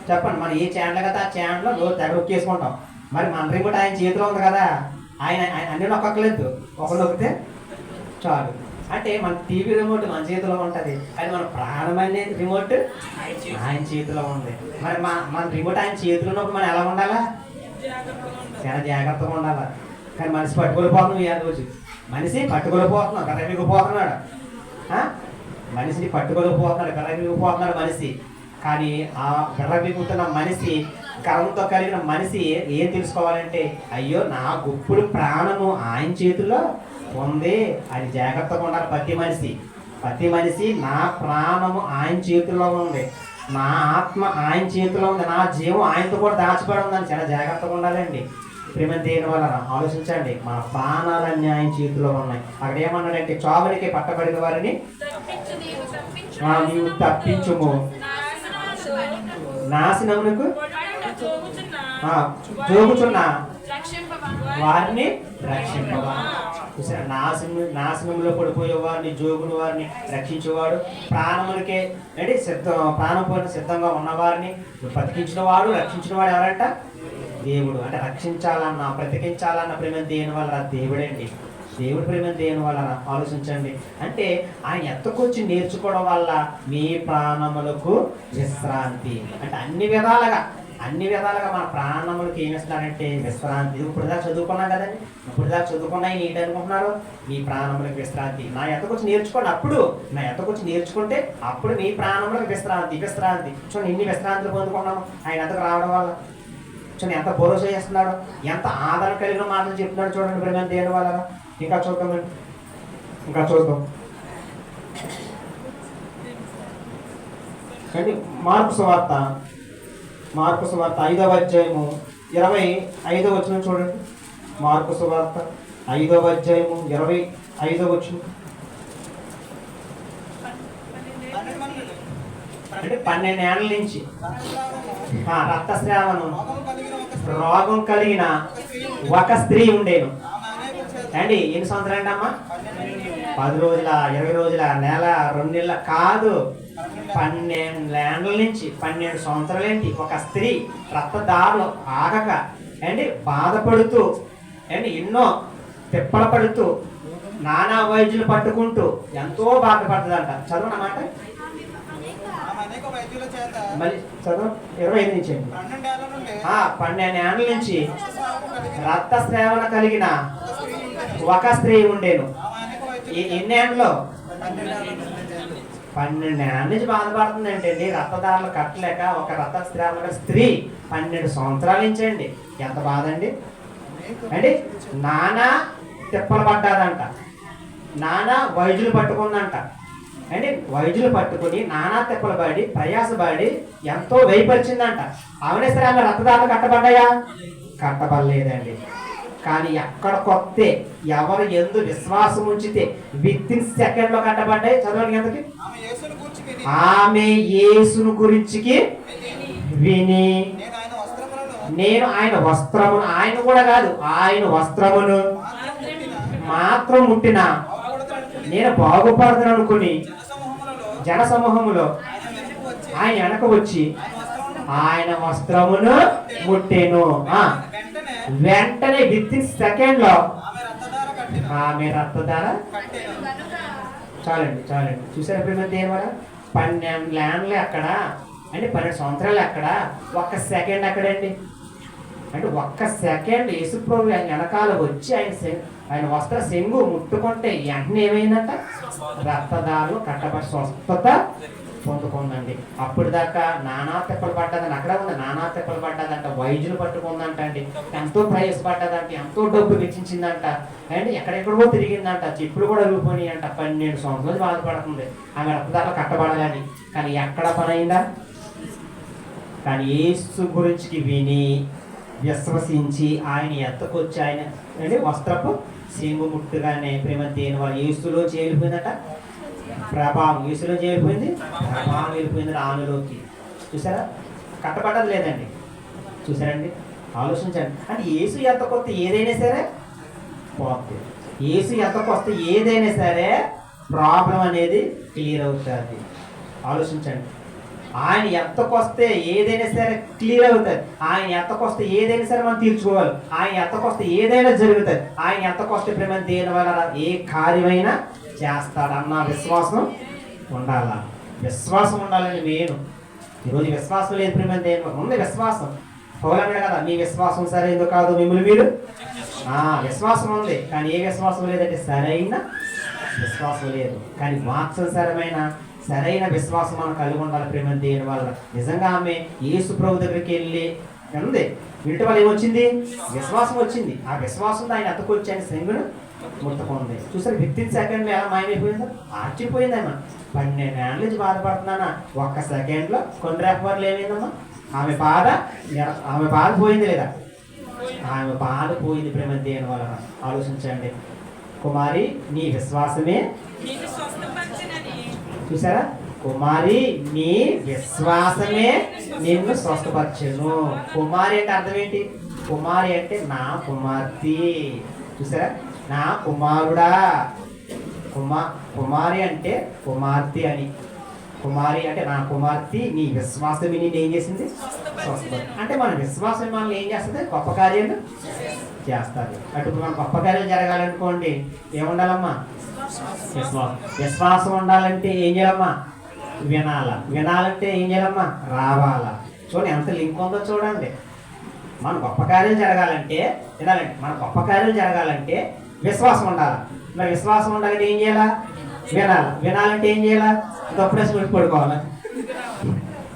చెప్పండి. మనం ఏ ఛానల్ కదా ఆ ఛానల్లో తెగ నొక్కేసుకుంటాం. మరి మన రిమోట్ ఆయన చేతిలో ఉంది కదా, ఆయన అన్ని నొక్కలేదు, ఒక నొక్కితే చాలు. అంటే మన టీవీ రిమోట్ మన చేతిలో ఉంటుంది, అది మన ప్రాణమైన రిమోట్ ఆయన చేతిలో ఉంది. మరి మన రిమోట్ ఆయన చేతిలో ఉన్నప్పుడు మనం ఎలా ఉండాలా? చాలా జాగ్రత్తగా ఉండాలి. కానీ మనిషి పట్టుకోలేకపోతున్నాం. ఈ రోజు మనిషి పట్టుకోలేకపోతున్నాం, కర్రమిగిపోతున్నాడు. మనిషిని పట్టుకోలేకపోతున్నాడు, కర్రమిగిపోతున్నాడు మనిషి. కానీ ఆ కర్రమిగుతున్న మనిషి, కర్రంతో కలిగిన మనిషి ఏం తెలుసుకోవాలంటే, అయ్యో నా గుప్పుడు ప్రాణము ఆయన చేతిలో ఉంది అని జాగ్రత్తగా ఉండాలి. ప్రతి మనిషి నా ప్రాణము ఆయన చేతిలో ఉంది, నా ఆత్మ ఆయన చేతిలో ఉంది, నా జీవం ఆయనతో కూడా దాచిపడి ఉందని చాలా జాగ్రత్తగా ఉండాలండి. ప్రేమ దేని వల్ల ఆలోచించండి. మన ప్రాణాలన్నీ ఆయన చేతిలో ఉన్నాయి. అక్కడ ఏమన్నాడంటే, చావునికి పట్టబడిన వారిని నీవు తప్పించుము, నాశనమునకు జోగుచున్న వారిని రక్షింపవా. నాశనంలో పడిపోయే వారిని, జోగుని వారిని రక్షించేవాడు. ప్రాణములకే అంటే ప్రాణం పోయిన సిద్ధంగా ఉన్నవారిని బ్రతికించిన వాడు, రక్షించిన వాడు ఎవరంట? దేవుడు. అంటే రక్షించాలన్నా బ్రతికించాలన్న ప్రేమ దేని వల్ల? దేవుడండి. దేవుడి ప్రేమ దేని వల్ల? ఆలోచించండి. అంటే ఆయన ఎత్తకొచ్చి నేర్చుకోవడం వల్ల మీ ప్రాణములకు విశ్రాంతి. అంటే అన్ని విధాలుగా మన ప్రాణములకి ఏమి ఇస్తారంటే విశ్రాంతి. ఇప్పుడు దాకా చదువుకున్నాం కదండి, ఇప్పుడు దాకా చదువుకున్నాయి ఏంటి అనుకుంటున్నారు? మీ ప్రాణములకు విశ్రాంతి. నా ఎత్తకొచ్చి నేర్చుకోండి. నా ఎత్తకొచ్చి నేర్చుకుంటే అప్పుడు మీ ప్రాణములకు విశ్రాంతి. చూడండి ఇన్ని విశ్రాంతులు పొందుకున్నాము ఆయన ఎత్తకు రావడం వల్ల. చూడండి ఎంత భరోసా చేస్తున్నాడు, ఎంత ఆదరణ కలిగిన మాటలు చెప్తున్నాడు. చూడండి ప్రేమ దేని వల్ల. ఇంకా చూద్దాం. కానీ మార్కు సువార్త 5వ అధ్యాయము 25వ వచనం చూడండి. మార్కు సువార్త 5వ అధ్యాయము 25వ వచనం. అంటే 12 ఏళ్ల నుంచి రక్తస్రావము రోగం కలిగిన ఒక స్త్రీ ఉండేను. అండి ఎన్ని సంవత్సరాలు అండి అమ్మా? 10 రోజుల, 20 రోజుల, నెల, 2 నెలల కాదు, 12 ఏళ్ల నుంచి 12 సంవత్సరాలేంటి ఒక స్త్రీ రక్తదారులు ఆగక అండి బాధపడుతూ అండి ఎన్నో తిప్పలు పడుతూ నానా వైద్యులు పట్టుకుంటూ ఎంతో బాధపడుతుందంట. చదవనమాట మళ్ళీ చదువు 25 నుంచి. 12 ఏళ్ల నుంచి రక్తస్రావణ కలిగిన ఒక స్త్రీ ఉండేను. ఎన్ని ఏళ్ళలో? 12 ఏళ్ళ నుంచి బాధపడుతుంది ఏంటండి. రక్తదారులు కట్టలేక ఒక రక్తస్రావణ స్త్రీ 12 సంవత్సరాల నుంచి అండి. ఎంత బాధ అండి. అండి నానా తిప్పలు పడ్డాదంట, నానా వైద్యులు పట్టుకుందంట. అంటే వైద్యులు పట్టుకుని నానా తిప్పలు పడి ప్రయాసపడి ఎంతో వేయపరిచిందంట. అవునే సరే ఆమె రక్తదారులు కట్టబడ్డాయా? కట్టబడలేదండి. కానీ ఎక్కడ కొత్తే ఎవరు ఎందు విశ్వాసం ఉంచితే వితిన్ సెకండ్ లో కట్టబడ్డాయి. చదవండి ఎంతకి? ఆమె యేసును గురించి విని నేను ఆయన వస్త్రమును, ఆయన కూడా కాదు, ఆయన వస్త్రమును మాత్రం ముట్టిన నేను బాగుపడతాను అనుకుని జన సమూహములో ఆయన వెనక వచ్చి ఆయన వస్త్రమును ముట్టెను. వెంటనే విత్ ఇన్ సెకండ్ లో ఆమె రక్తధార. చాలండి చాలండి. చూసారు ఎప్పుడు దేవరా 12 ల్యాండ్లు అక్కడ అంటే 12 సంవత్సరాలు అక్కడ, ఒక్క సెకండ్ అక్కడండి. అంటే ఒక్క సెకండ్ యేసుప్రభు వెనకాల వచ్చి ఆయన వస్త్ర శంగు ముట్టుకుంటే వెంటనే ఏమైందంట? రక్తదారులు కట్టబడి స్వస్థత పొందుకుందండి. అప్పుడు దాకా నానా తెప్పలు పడ్డదని అక్కడ ఉంది, నానా తెప్పలు పడ్డదంట, వైద్యులు పట్టుకుందంట అండి, ఎంతో ప్రయాసపడ్డదంట, ఎంతో డబ్బు వెచ్చించిందంట అండి, ఎక్కడెక్కడో తిరిగిందంట, చెప్పులు కూడా రూపోయి అంట. 12 సంవత్సరాలు బాధపడుతుంది ఆమె రక్తదారులు కట్టబడాలని. కానీ ఎక్కడ పని అయిందా? కానీ యేసు గురించి విని విశ్వసించి ఆయన ఎత్తకొచ్చి ఆయన అంటే వస్త్రపు సీము ముట్టుగానే ప్రేమ దేని వాళ్ళు యేసులో చేరిపోయిందట. ప్రభావం యేసులో చేరిపోయింది, ప్రభావం వెళ్ళిపోయింది రానులోకి. చూసారా? కట్టబడ్డది లేదండి. చూసారండి? ఆలోచించండి. అంటే యేసు ఎత్తకొస్తే ఏదైనా సరే పోతుంది. యేసు ఎత్తకొస్తే ఏదైనా సరే ప్రాబ్లం అనేది క్లియర్ అవుతుంది. ఆలోచించండి. ఆయన ఎత్తకొస్తే ఏదైనా సరే క్లియర్ అవుతుంది. ఆయన ఎత్తకొస్తే ఏదైనా సరే మనం తీర్చుకోవాలి. ఆయన ఎత్తకొస్తే ఏదైనా జరుగుతుంది. ఆయన ఎత్తకొస్తే ప్రేమ దేని వల్ల ఏ కార్యమైనా చేస్తాడన్న విశ్వాసం ఉండాలా. విశ్వాసం ఉండాలని నేను ఈరోజు విశ్వాసం లేదు ప్రేమ దేని ఉంది. విశ్వాసం పౌలన్నాడు కదా, మీ విశ్వాసం సరైనది కాదు మిమ్మల్ని మీరు. విశ్వాసం ఉంది కానీ ఏ విశ్వాసం లేదంటే సరైన విశ్వాసం లేదు. కానీ వాత్సల్యమైన సరైన విశ్వాసం మనం కలిగి ఉండాలి ప్రేమ దేని వల్ల. నిజంగా ఆమె యేసు ప్రభు దగ్గరికి వెళ్ళి ఉంది వీటి వల్ల ఏమొచ్చింది? విశ్వాసం వచ్చింది. ఆ విశ్వాసం ఆయన అతకొచ్చి ఆయన శంగును ముట్టుకుంది. చూసారు? విత్ ఇన్ సెకండ్ ఎలా మాయమైపోయిందో ఆశ్చర్యపోయింది. ఆమె 12 ఏళ్ళ నుంచి బాధపడుతున్నానా ఒక్క సెకండ్ లో కొన్ని రేపర్లు ఏమైందమ్మా? ఆమె బాధ పోయింది లేదా? ఆమె బాధ పోయింది ప్రేమ దేని వలన. ఆలోచించండి. కుమారి నీ విశ్వాసమే, చూసారా? కుమారి నీ విశ్వాసమే నిన్ను స్వస్థపరచును. కుమారి అంటే అర్థం ఏంటి? కుమారి అంటే నా కుమార్తె. చూసారా? నా కుమారుడా. కుమారి అంటే కుమార్తె అని. కుమారి అంటే నా కుమార్తె, నీ విశ్వాసమే నిన్ను ఏం చేసింది? స్వస్థపరచు. అంటే మన విశ్వాసం మనల్ని ఏం చేస్తుంది? గొప్ప కార్యాలు చేస్తుంది. అటు మన గొప్ప కార్యాలు జరగాలనుకోండి ఏముండాలమ్మా? విశ్వాసం ఉండాలంటే ఏం చేయాలమ్మా? వినాలా. వినాలంటే ఏం చేయాలమ్మా? రావాలా. చూడండి ఎంత లింక్ ఉందో చూడండి. మన గొప్ప కార్యాలు జరగాలంటే వినాలంటే, మన గొప్ప కార్యాలు జరగాలంటే విశ్వాసం ఉండాలి. మరి విశ్వాసం ఉండాలంటే ఏం చేయాలా? వినాలా. వినాలంటే ఏం చేయాలా? తప్పుడేసి వెళ్ళి పడుకోవాలా.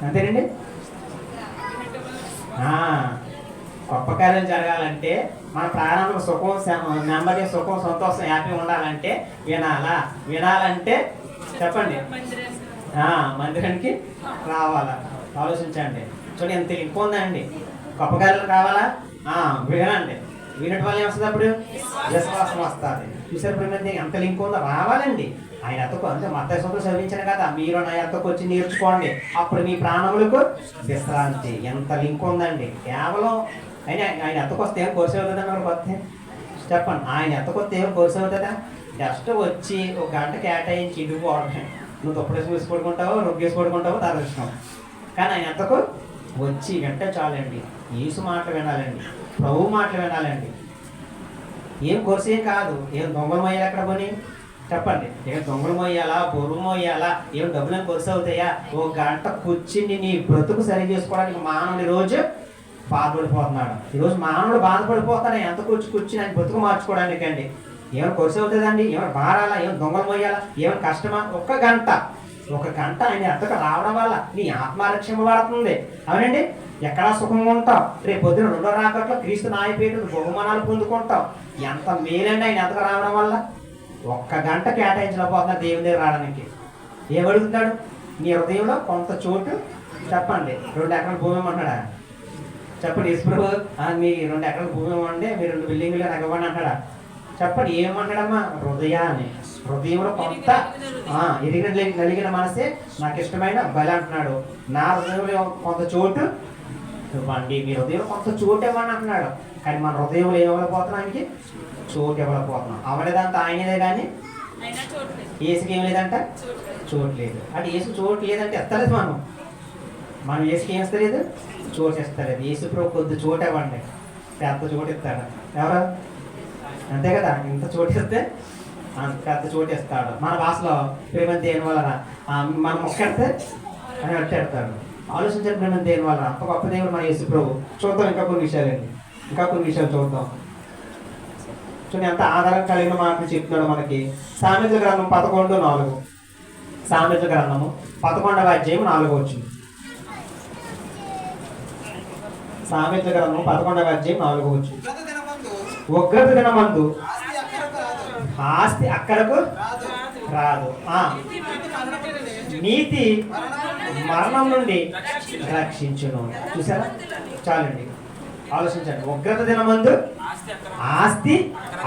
అంతేనండి. గొప్ప కార్యాలు జరగాలంటే మన ప్రాణాలకు సుఖం, నెమ్మది, సుఖం, సంతోషం, హ్యాపీ ఉండాలంటే వినాలా. వినాలంటే చెప్పండి మందిరానికి రావాలా. ఆలోచించండి. చూడండి ఎంత లింక్ ఉందండి. గొప్ప కార్యాలు కావాలా? వినండి. వినటి వల్ల ఏమొస్తుంది? అప్పుడు విశ్వాసం వస్తుంది. చూసారు ప్రేమ ఎంత లింక్ ఉందో? రావాలండి. ఆయన ఎత్తకు అంటే మత్తయి సువార్త చదివించాను కదా, మీరు నా ఎత్తకు వచ్చి నేర్చుకోండి అప్పుడు మీ ప్రాణములకు విశ్రాంతి. ఎంత లింక్ ఉందండి. కేవలం ఆయన ఎత్తకొస్తే ఏం కోర్సు అవుతుందా? మరి కొత్త చెప్పండి. ఆయన ఎత్తకొస్తే ఏం కోర్సు అవుతుందా? జస్ట్ వచ్చి 1 గంట కేటాయించి ఇంటికి పోవడమే. నువ్వు తప్పుడేసి వేసుకోడుకుంటావు, రొగ్గేసి పడుకుంటావు, తరలిస్తావు. కానీ ఆయన ఎత్తకు వచ్చి వింటే చాలండి. యేసు మాటలు వినాలండి, ప్రభు మాటలు వినాలండి. ఏం కోర్సు ఏం కాదు. ఏం దొంగలు మోయాలి అక్కడ కొని చెప్పండి. ఇక దొంగలు మోయాలా, బొరువు మోయాలా, ఏం డబ్బులను కోర్సు అవుతాయా? 1 గంట కూర్చుని నీ బ్రతుకు సరి చేసుకోవడానికి మానవుడి రోజు బాధపడిపోతున్నాడు. ఈరోజు మానవుడు బాధపడిపోతాడు ఎంత కూర్చుని ఆయన బ్రతుకు మార్చుకోవడానికి అండి. ఏమైనా కోర్సు అవుతుందండి? ఏమైనా భారాలా, ఏమైనా దొంగలు మోయాలా, ఏమైనా కష్టమా? 1 గంట ఆయన ఎత్తకు రావడం వల్ల నీ ఆత్మరక్షణ పడుతుంది. అవునండి. ఎక్కడా సుఖంగా ఉంటావు. రేపు పొద్దున 2వ రాకట్లో క్రీస్తు నాయపేట బహుమానాలు పొందుకుంటావు. ఎంత మేలండి ఆయన ఎత్తకు రావడం వల్ల. 1 గంట కేటాయించలేకపోతున్నా దేవుని దగ్గర రావడానికి. ఏమడుగుతున్నాడు? నీ హృదయంలో కొంత చోటు చెప్పండి. 2 ఎకరాల భూమి ఇవ్వమంటాడా? చెప్పండి. ఇప్పుడు మీ 2 ఎకరాల భూమి ఇవ్వండి, మీరు 2 బిల్డింగ్లు నాకు ఇవ్వండి అంటాడా? చెప్పండి. ఏమంటాడమ్మా? హృదయాన్ని. హృదయంలో కొంత నలిగిన మనసే నాకు ఇష్టమైన బలి అంటున్నాడు. నా హృదయంలో కొంత చోటు ఇవ్వండి, మీ హృదయం కొంత చోటు ఇవ్వండి అంటున్నాడు. కానీ మన హృదయంలో ఏం ఇవ్వలేకపోతున్నాం, ఆయనకి చోటు ఇవ్వలేకపోతున్నాం. అవలేదంతా ఆయనదే, కానీ ఏసుకి ఏం లేదంట, చోటు లేదు. అంటే ఏసు చోటు లేదంటే ఎత్తలేదు. మనం ఏసుకి ఏం ఇస్తలేదు, చోటు ఇస్తలేదు. ఏసు ప్రభు కొద్ది చోటు ఇవ్వండి, పెద్ద చోటు ఇస్తాడు. ఎవరు? అంతే కదా, ఇంత చోటు ఇస్తే అంత పెద్ద చోటు ఇస్తాడు. మన భాషలో ప్రేమ దేని వలన మనం మొక్కెడితే అని అట్టెడతాడు. ఆలోచించిన ప్రేమ దేని వలన అంత గొప్ప దేవుడు మన యేసు ప్రభు. చూద్దాం ఇంకా కొన్ని విషయాలండి, ఇంకా కొన్ని విషయాలు చూద్దాం. చూడండి ఎంత ఆధారం కలిగిన మాటలు చెప్తున్నాడు మనకి. సామెతల గ్రంథం 11:4. సామెతల గ్రంథము 11వ అధ్యాయం 4వ వచనం. సామెతల గ్రంథం 11వ అధ్యాయం 4వ వచనం. ఉగ్రత దినమందు ఆస్తి అక్కడకు రాదు, నీతి మరణం నుండి రక్షించును. చూసారా? చాలండి, ఆలోచించండి. ఉగ్రత దినమందు ఆస్తి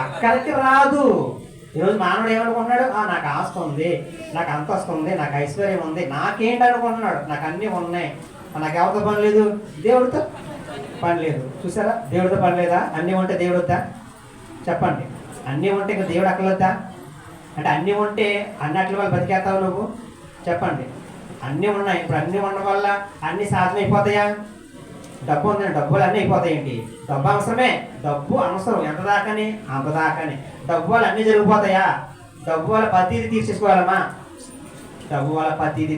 అక్కడికి రాదు. ఈరోజు మానవుడు ఏమనుకుంటున్నాడు? నాకు ఆస్తి ఉంది, నాకు అంతస్తు ఉంది, నాకు ఐశ్వర్యం ఉంది, నాకేంటి అనుకుంటున్నాడు. నాకు అన్నీ ఉన్నాయి, నాకు ఎవరితో పని లేదు, దేవుడితో పని లేదు. చూసారా? దేవుడితో పని లేదా? అన్నీ ఉంటే దేవుడు వద్దా? చెప్పండి. అన్నీ ఉంటే ఇంకా దేవుడు అక్కలొద్దా? అంటే అన్నీ ఉంటే అన్నట్ల వల్ల బతికేస్తావు నువ్వు? చెప్పండి. అన్నీ ఉన్నాయి. ఇప్పుడు అన్నీ ఉండడం వల్ల అన్నీ సాధ్యమైపోతాయా? డబ్బు ఉందండి, డబ్బులు అన్నీ అయిపోతాయండి. డబ్బు అవసరమే, డబ్బు అవసరం. ఎంత దాకాని? అంత దాకాని. డబ్బు వల్ల అన్నీ జరిగిపోతాయా? డబ్బు వల్ల ప్రతిదీ తీర్చేసుకోవాలమ్మా? డబ్బు వల్ల ప్రతిదీ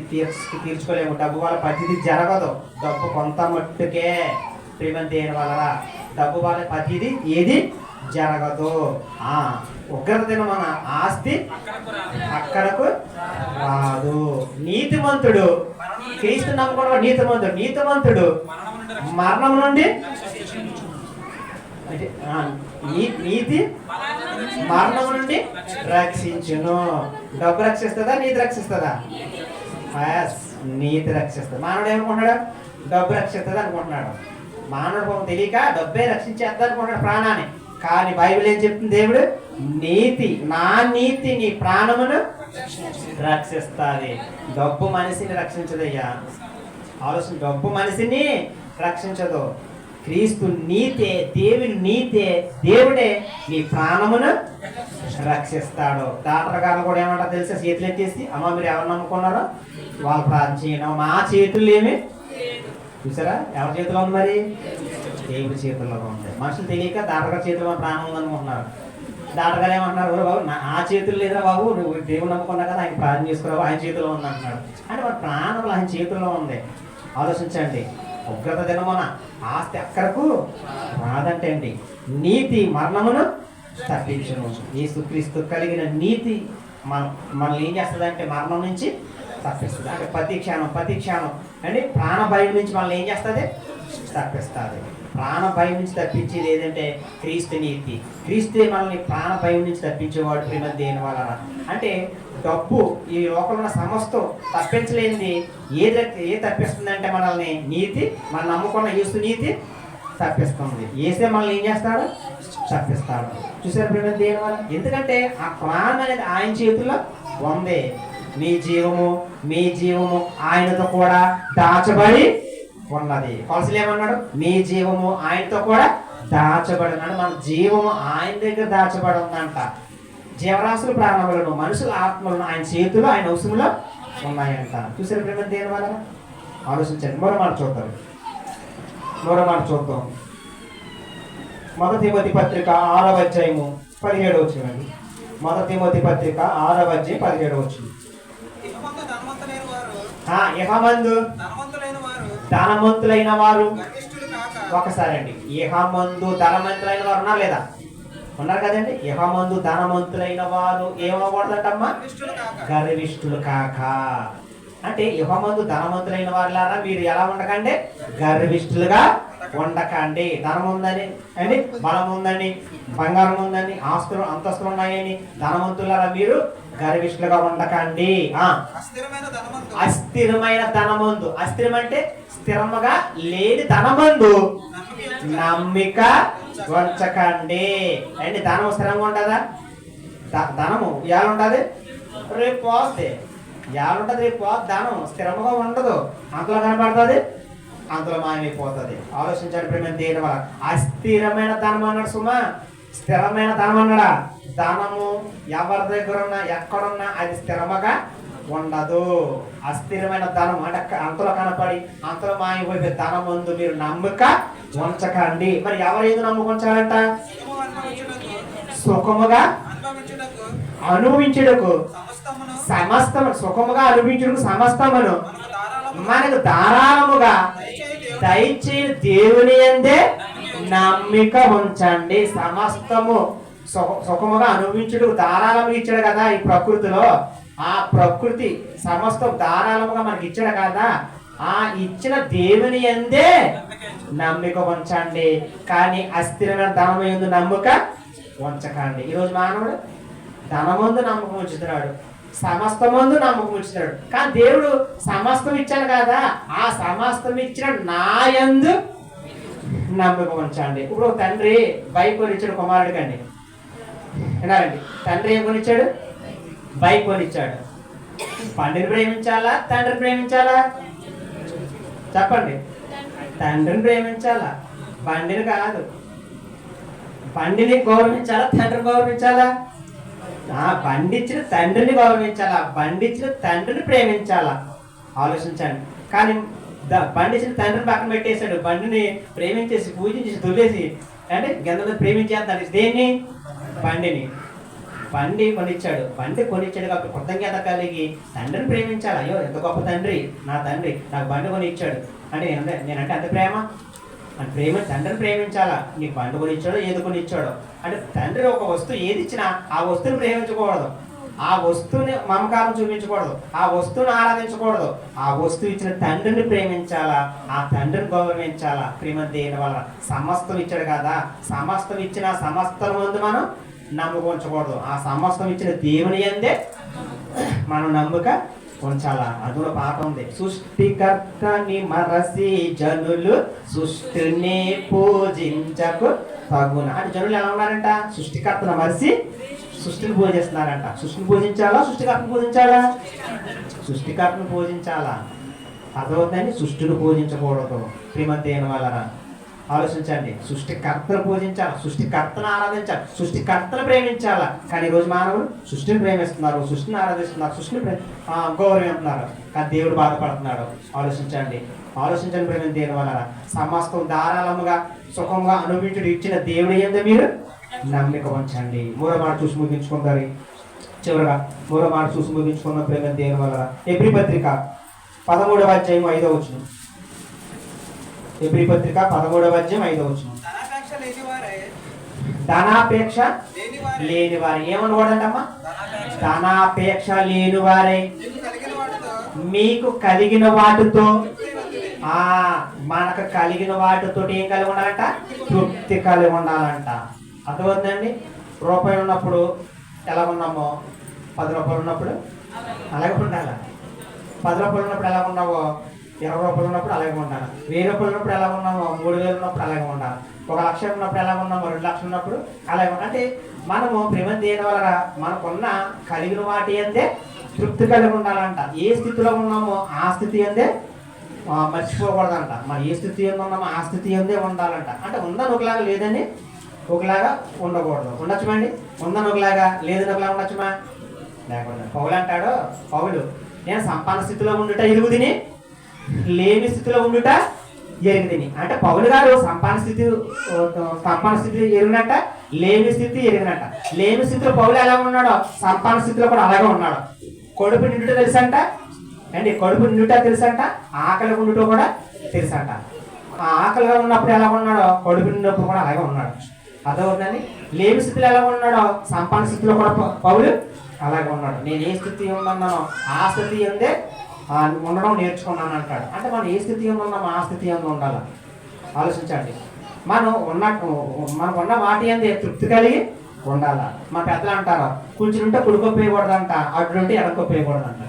తీర్చుకోలేము. డబ్బు వల్ల ప్రతిదీ జరగదు. డబ్బు కొంత మట్టుకే ప్రేమ దేని వల్ల. డబ్బు వల్ల ప్రతిదీ ఏది జరగదు. ఉగ్రత దినం మన ఆస్తి అక్కడకు రాదు. నీతిమంతుడు, క్రీస్తు నమ్ముకున్న నీతిమంతుడు, నీతిమంతుడు మరణం నుండి, నీతి మరణం నుండి రక్షించును. డబ్బు రక్షిస్తుందా, నీతి రక్షిస్తుందా? నీతి రక్షిస్తుంది. మానవుడు ఏమనుకుంటున్నాడు? డబ్బు రక్షిస్తుంది అనుకుంటున్నాడు. మానవుడు తెలియక డబ్బే రక్షించేద్దా అనుకుంటున్నాడు ప్రాణాన్ని. కానీ బైబిల్ ఏం చెప్తుంది? దేవుడు నీతి, నా నీతి నీ ప్రాణమును రక్షిస్తుంది. డబ్బు మనిషిని రక్షించదయ్యా. ఆలోచన, డబ్బు మనిషిని రక్షించదు. క్రీస్తు నీతే, దేవుని నీతే, దేవుడే నీ ప్రాణమును రక్షిస్తాడు. డాక్టర్ గారు కూడా ఏమంటారు తెలుసా? చేతులు ఎత్తేసి, అమ్మ మీరు ఎవరు నమ్ముకున్నారో వాళ్ళు ప్రార్థన చేయడం. మా చేతులు ఏమి? చూసారా? ఎవరి చేతిలో ఉంది? మరి దేవుడి చేతుల్లో ఉంది. మనుషులు తెలియక డాక్టర్ గారి చేతిలో ప్రాణం ఉందనుకుంటున్నారు. డాక్టర్ గారు ఏమంటున్నారు? బాబు నా చేతులు లేదురా బాబు, నువ్వు దేవుడు నమ్ముకున్నా కదా, ఆయన ప్రార్థన చేసుకున్నావు, ఆయన చేతిలో ఉంది అంటున్నాడు. అంటే మన ప్రాణం ఆయన చేతుల్లో ఉంది. ఆలోచించండి. ఉగ్రత దినమున ఆస్తి అక్కడకు రాదంటే అండి, నీతి మరణమును తప్పించును. యేసుక్రీస్తు కలిగిన నీతి మనల్ని ఏం చేస్తుంది అంటే మరణం నుంచి తప్పిస్తుంది. అంటే ప్రతి క్షణం అండి ప్రాణ భయం నుంచి మనల్ని ఏం చేస్తుంది? తప్పిస్తుంది. ప్రాణ భయం నుంచి తప్పించేది ఏదంటే క్రీస్తు నీతి. క్రీస్తే మనల్ని ప్రాణ భయం నుంచి తప్పించేవాడు ప్రేమ దేని వలన. అంటే డబ్బు ఈ లోకంలో సమస్తం తప్పించలేనిది ఏది తప్పిస్తుంది అంటే మనల్ని నీతి, మనం నమ్ముకున్న యేసు నీతి తప్పిస్తుంది. యేసే మనల్ని ఏం చేస్తాడు? తప్పిస్తాడు. చూసారు ప్రేమ దేని వల్ల? ఎందుకంటే ఆ ప్రాణం అనేది ఆయన చేతుల్లో ఉంది. మీ జీవము ఆయనతో కూడా దాచబడి ఉన్నది. కొలసలు ఏమన్నాడు? మీ జీవము ఆయనతో కూడా దాచబడి ఉన్నాడు. మన జీవము ఆయన దగ్గర దాచబడి ఉందంట. జీవరాశుల ప్రాణములను, మనుషుల ఆత్మలను ఆయన చేతులు, ఆయన అవసరంలో ఉన్నాయంట. చూసారు ప్రేమ దేని వల్ల? ఆలోచించండి. మరో మాట చూద్దాం. 1 తిమోతి పత్రిక 6వ అధ్యాయము 17వ వచనం. 1 తిమోతి పత్రిక 6వ అధ్యాయం 17వ వచనం. ఇహమందు ధనవంతులైన వారు, ఒకసారి అండి, ఇహమందు ధనవంతులైన వారు ఉన్నారు లేదా? ఉన్నారు కదండి. ఇహమందు ధనవంతులైన వారు ఏమవకూడదటమ్మా? గర్విష్ఠులు కాక. అంటే ఇహమందు ధనవంతులైన వారులారా మీరు ఎలా ఉండకండి? గర్విష్ఠులుగా ఉండకండి. ధనం ఉందని అండి, బలం ఉందని, బంగారం ఉందని, ఆస్తులు అంతస్తులు ఉన్నాయని ధనవంతులారా మీరు గర్విష్ఠులుగా ఉండకండి. అస్థిరమైన ధనమందు, అస్థిరం అంటే స్థిరముగా లేని ధనమందు నమ్మిక ఉంచకండి. అండి ధనం స్థిరంగా ఉంటుందా? ధనము ఇవాళ ఉంటుంది, రేపు పోతే. ఇవాళ ఉంటుంది, రేపు పోతే. ధనం స్థిరముగా ఉండదు. అంతలో కనపడుతుంది, అందులో మాయమైపోతుంది. ఆలోచించండి ప్రేమ దేని వల్ల. అస్థిరమైన ధనం అన్నాడు సుమా, స్థిరమైన ధనం అన్నాడా? ధనము ఎవరి దగ్గర ఉన్నా ఎక్కడున్నా అది స్థిరముగా ఉండదు. అస్థిరమైన ధనం అంటే అంతలో కనపడి అంతలో మాయమైపోయే ధనం ముందు మీరు నమ్మక ఉంచకండి. మరి ఎవరు ఏది నమ్ముకుంచాలంట? సుఖముగా అనుభవించుటకు సమస్తము, సుఖముగా అనుభవించుటకు సమస్తమును మనకు ధారాళముగా దయచేయి దేవుని యందే నమ్మిక ఉంచండి. సమస్తము సుఖముగా అనుభవించుటకు ధారాళముగా ఇచ్చాడు కదా ఈ ప్రకృతిలో. ఆ ప్రకృతి సమస్తం ధారాళముగా మనకి ఇచ్చాడు కదా. ఆ ఇచ్చిన దేవుని యందే నమ్మిక ఉంచండి, కానీ అస్థిరమైన ధనం యందు నమ్మిక ఉంచకండి. ఈరోజు మానవుడు ధనమందు నమ్మకం ఉంచుతున్నాడు, సమస్తమందు నమ్మకం ఉంచుతున్నాడు. కానీ దేవుడు సమస్తం ఇచ్చాడు కదా, ఆ సమస్తం ఇచ్చిన నా యందు నమ్మకం ఉంచండి. ఇప్పుడు తండ్రి బైక్ కొనిచ్చాడు కుమారుడికి అండి, వినాలండి. తండ్రి ఏం కొనిచ్చాడు? బైక్ కొనిచ్చాడు. తండ్రిని ప్రేమించాలా తండ్రిని ప్రేమించాలా? చెప్పండి. తండ్రిని ప్రేమించాలా, బండిని కాదు. బండిని గౌరవించాలా తండ్రిని గౌరవించాలా? బండి ఇచ్చిన తండ్రిని గౌరవించాలా, బండి ఇచ్చిన తండ్రిని ప్రేమించాలా? ఆలోచించండి. కానీ బండి ఇచ్చిన తండ్రిని పక్కన పెట్టేశాడు, బండిని ప్రేమించేసి పూజించేసి దువ్వేసి అంటే గంధ ప్రేమించేస్తాడు. దేన్ని? బండిని. బండి కొనిచ్చాడు, బండి కొనిచ్చాడు కాబట్టి కృతజ్ఞత కలిగి తండ్రిని ప్రేమించాలి. అయ్యో ఎంత గొప్ప తండ్రి, నా తండ్రి నాకు బండి కొని ఇచ్చాడు అంటే నేనంటే అంత ప్రేమ అని తండ్రిని ప్రేమించాలా. నీకు బండి కొని ఇచ్చాడో ఏది కొని ఇచ్చాడో అంటే తండ్రి ఒక వస్తువు ఏది ఇచ్చినా ఆ వస్తువుని ప్రేమించకూడదు, ఆ వస్తువుని మమకారం చూపించకూడదు, ఆ వస్తువుని ఆరాధించకూడదు. ఆ వస్తువు ఇచ్చిన తండ్రిని ప్రేమించాలా, ఆ తండ్రిని గౌరవించాలా. ప్రేమ దేని వల్ల? సమస్తం ఇచ్చాడు కదా, సమస్తం ఇచ్చిన సమస్తం ముందు మనం నమ్మకం ఉంచకూడదు. ఆ సమస్తం ఇచ్చిన దేవుని యందే మనం నమ్మక ఉంచాలా. అందులో పాట ఉంది, సృష్టికర్తని మరసి జనులు సృష్టిని పూజించకు తగున. అంటే జనులు ఎలా ఉన్నారంట? సృష్టికర్తను మరసి సృష్టిని పూజిస్తున్నారంట. సృష్టిని పూజించాలా సృష్టికర్తను పూజించాలా? సృష్టికర్తను పూజించాలా. అర్థమవుతుందండి. సృష్టిని పూజించకూడదు. శ్రీమతి వలన ఆలోచించండి. సృష్టికర్తను పూజించాలి, సృష్టికర్తను ఆరాధించాలి, సృష్టికర్తను ప్రేమించాలా. కానీ ఈరోజు మానవులు సృష్టిని ప్రేమిస్తున్నారు, సృష్టిని ఆరాధిస్తున్నారు, సృష్టిని గౌరవిస్తున్నారు. కానీ దేవుడు బాధపడుతున్నాడు. ఆలోచించండి. ప్రేమ దేని వలన? సమస్తం ధారాళముగా సుఖంగా అనుభవించుడు ఇచ్చిన దేవుడి యందు మీరు నమ్మిక ఉంచండి. మూడో మాట చూసి ముగించుకుంటారు. చివరగా మూడో మాట చూసి ముగించుకున్న ప్రేమ దేని వలన? ఎబ్రీ పత్రిక 13వ అధ్యాయం 5వ వచనం. ఎబ్రీ పత్రిక 13వ అధ్యాయం 5వ వచనం. ధనాపేక్ష లేని వారు ఏమనకూడదంటమ్మా? ధనాపేక్ష లేని వారే మీకు కలిగిన వాటితో మనకు కలిగిన వాటితో ఏం కలిగి ఉండాలంట? తృప్తి కలిగి ఉండాలంట. అర్థమవుతుందండి. రూపాయి ఉన్నప్పుడు ఎలా ఉన్నామో 10 రూపాయలు ఉన్నప్పుడు అలాగే ఉండాలి. 10 రూపాయలు ఉన్నప్పుడు ఎలా ఉన్నావో 20 రూపాయలు ఉన్నప్పుడు అలాగే ఉండాలి. 1000 రూపాయలు ఉన్నప్పుడు ఎలా ఉన్నామో 3000 ఉన్నప్పుడు అలాగే ఉండాలి. 1,00,000 ఉన్నప్పుడు ఎలా ఉన్నామో 2,00,000 ఉన్నప్పుడు అలాగే ఉండాలి. అంటే మనము ప్రేమ దేని వల్ల మనకున్న కలిగిన వాటి అందే తృప్తి కలిగి ఉండాలంట. ఏ స్థితిలో ఉన్నామో ఆ స్థితి అందే మర్చిపోకూడదంట. మరి ఏ స్థితి ఎందు ఉన్నామో ఆ స్థితి అందే ఉండాలంట. అంటే ఉందని ఒకలాగా లేదని ఒకలాగా ఉండకూడదు. ఉండొచ్చుమండి. ఉందని ఒకలాగా లేదని ఒకలాగా ఉండొచ్చుమా? లేకుండా. పౌలు అంటాడు, పౌలు నేను సంపన్న స్థితిలో ఉండుట ఎరుగుదిని, లేని స్థితిలో ఉండుట ఎరుగుదిని. అంటే పౌలు గారు సంపన్న స్థితి ఎరిగినట్ట, లేని స్థితి ఎరిగినట్ట. లేని స్థితిలో పౌలు ఎలా ఉన్నాడో సంపన్న స్థితిలో కూడా అలాగే ఉన్నాడు. కడుపు నిండుట తెలుసంట అండి, కడుపు నిండుట తెలుసంట, ఆకలి ఉండుట కూడా తెలుసంట. ఆ ఆకలిగా ఉన్నప్పుడు ఎలా ఉన్నాడో కడుపు నిండినప్పుడు కూడా అలాగే ఉన్నాడు. అదవుతుందని. లేని స్థితిలో ఎలా ఉన్నాడో సంపన్న స్థితిలో కూడా పౌలు అలాగే ఉన్నాడు. నేను ఏ స్థితి ఉన్నానో ఆ స్థితి అందే ఉండడం నేర్చుకున్నాను అంటాడు. అంటే మనం ఏ స్థితి ఉన్నామో ఆ స్థితి అందు ఉండాలి. ఆలోచించండి. మనకు ఉన్న వాటి అందే తృప్తి కలిగి ఉండాలా. మా పెద్దలు అంటారు, కూర్చుంటే కుడుకొప్పేయకూడదంట, అడ్డుంటే ఎడకొప్పేయకూడదంట.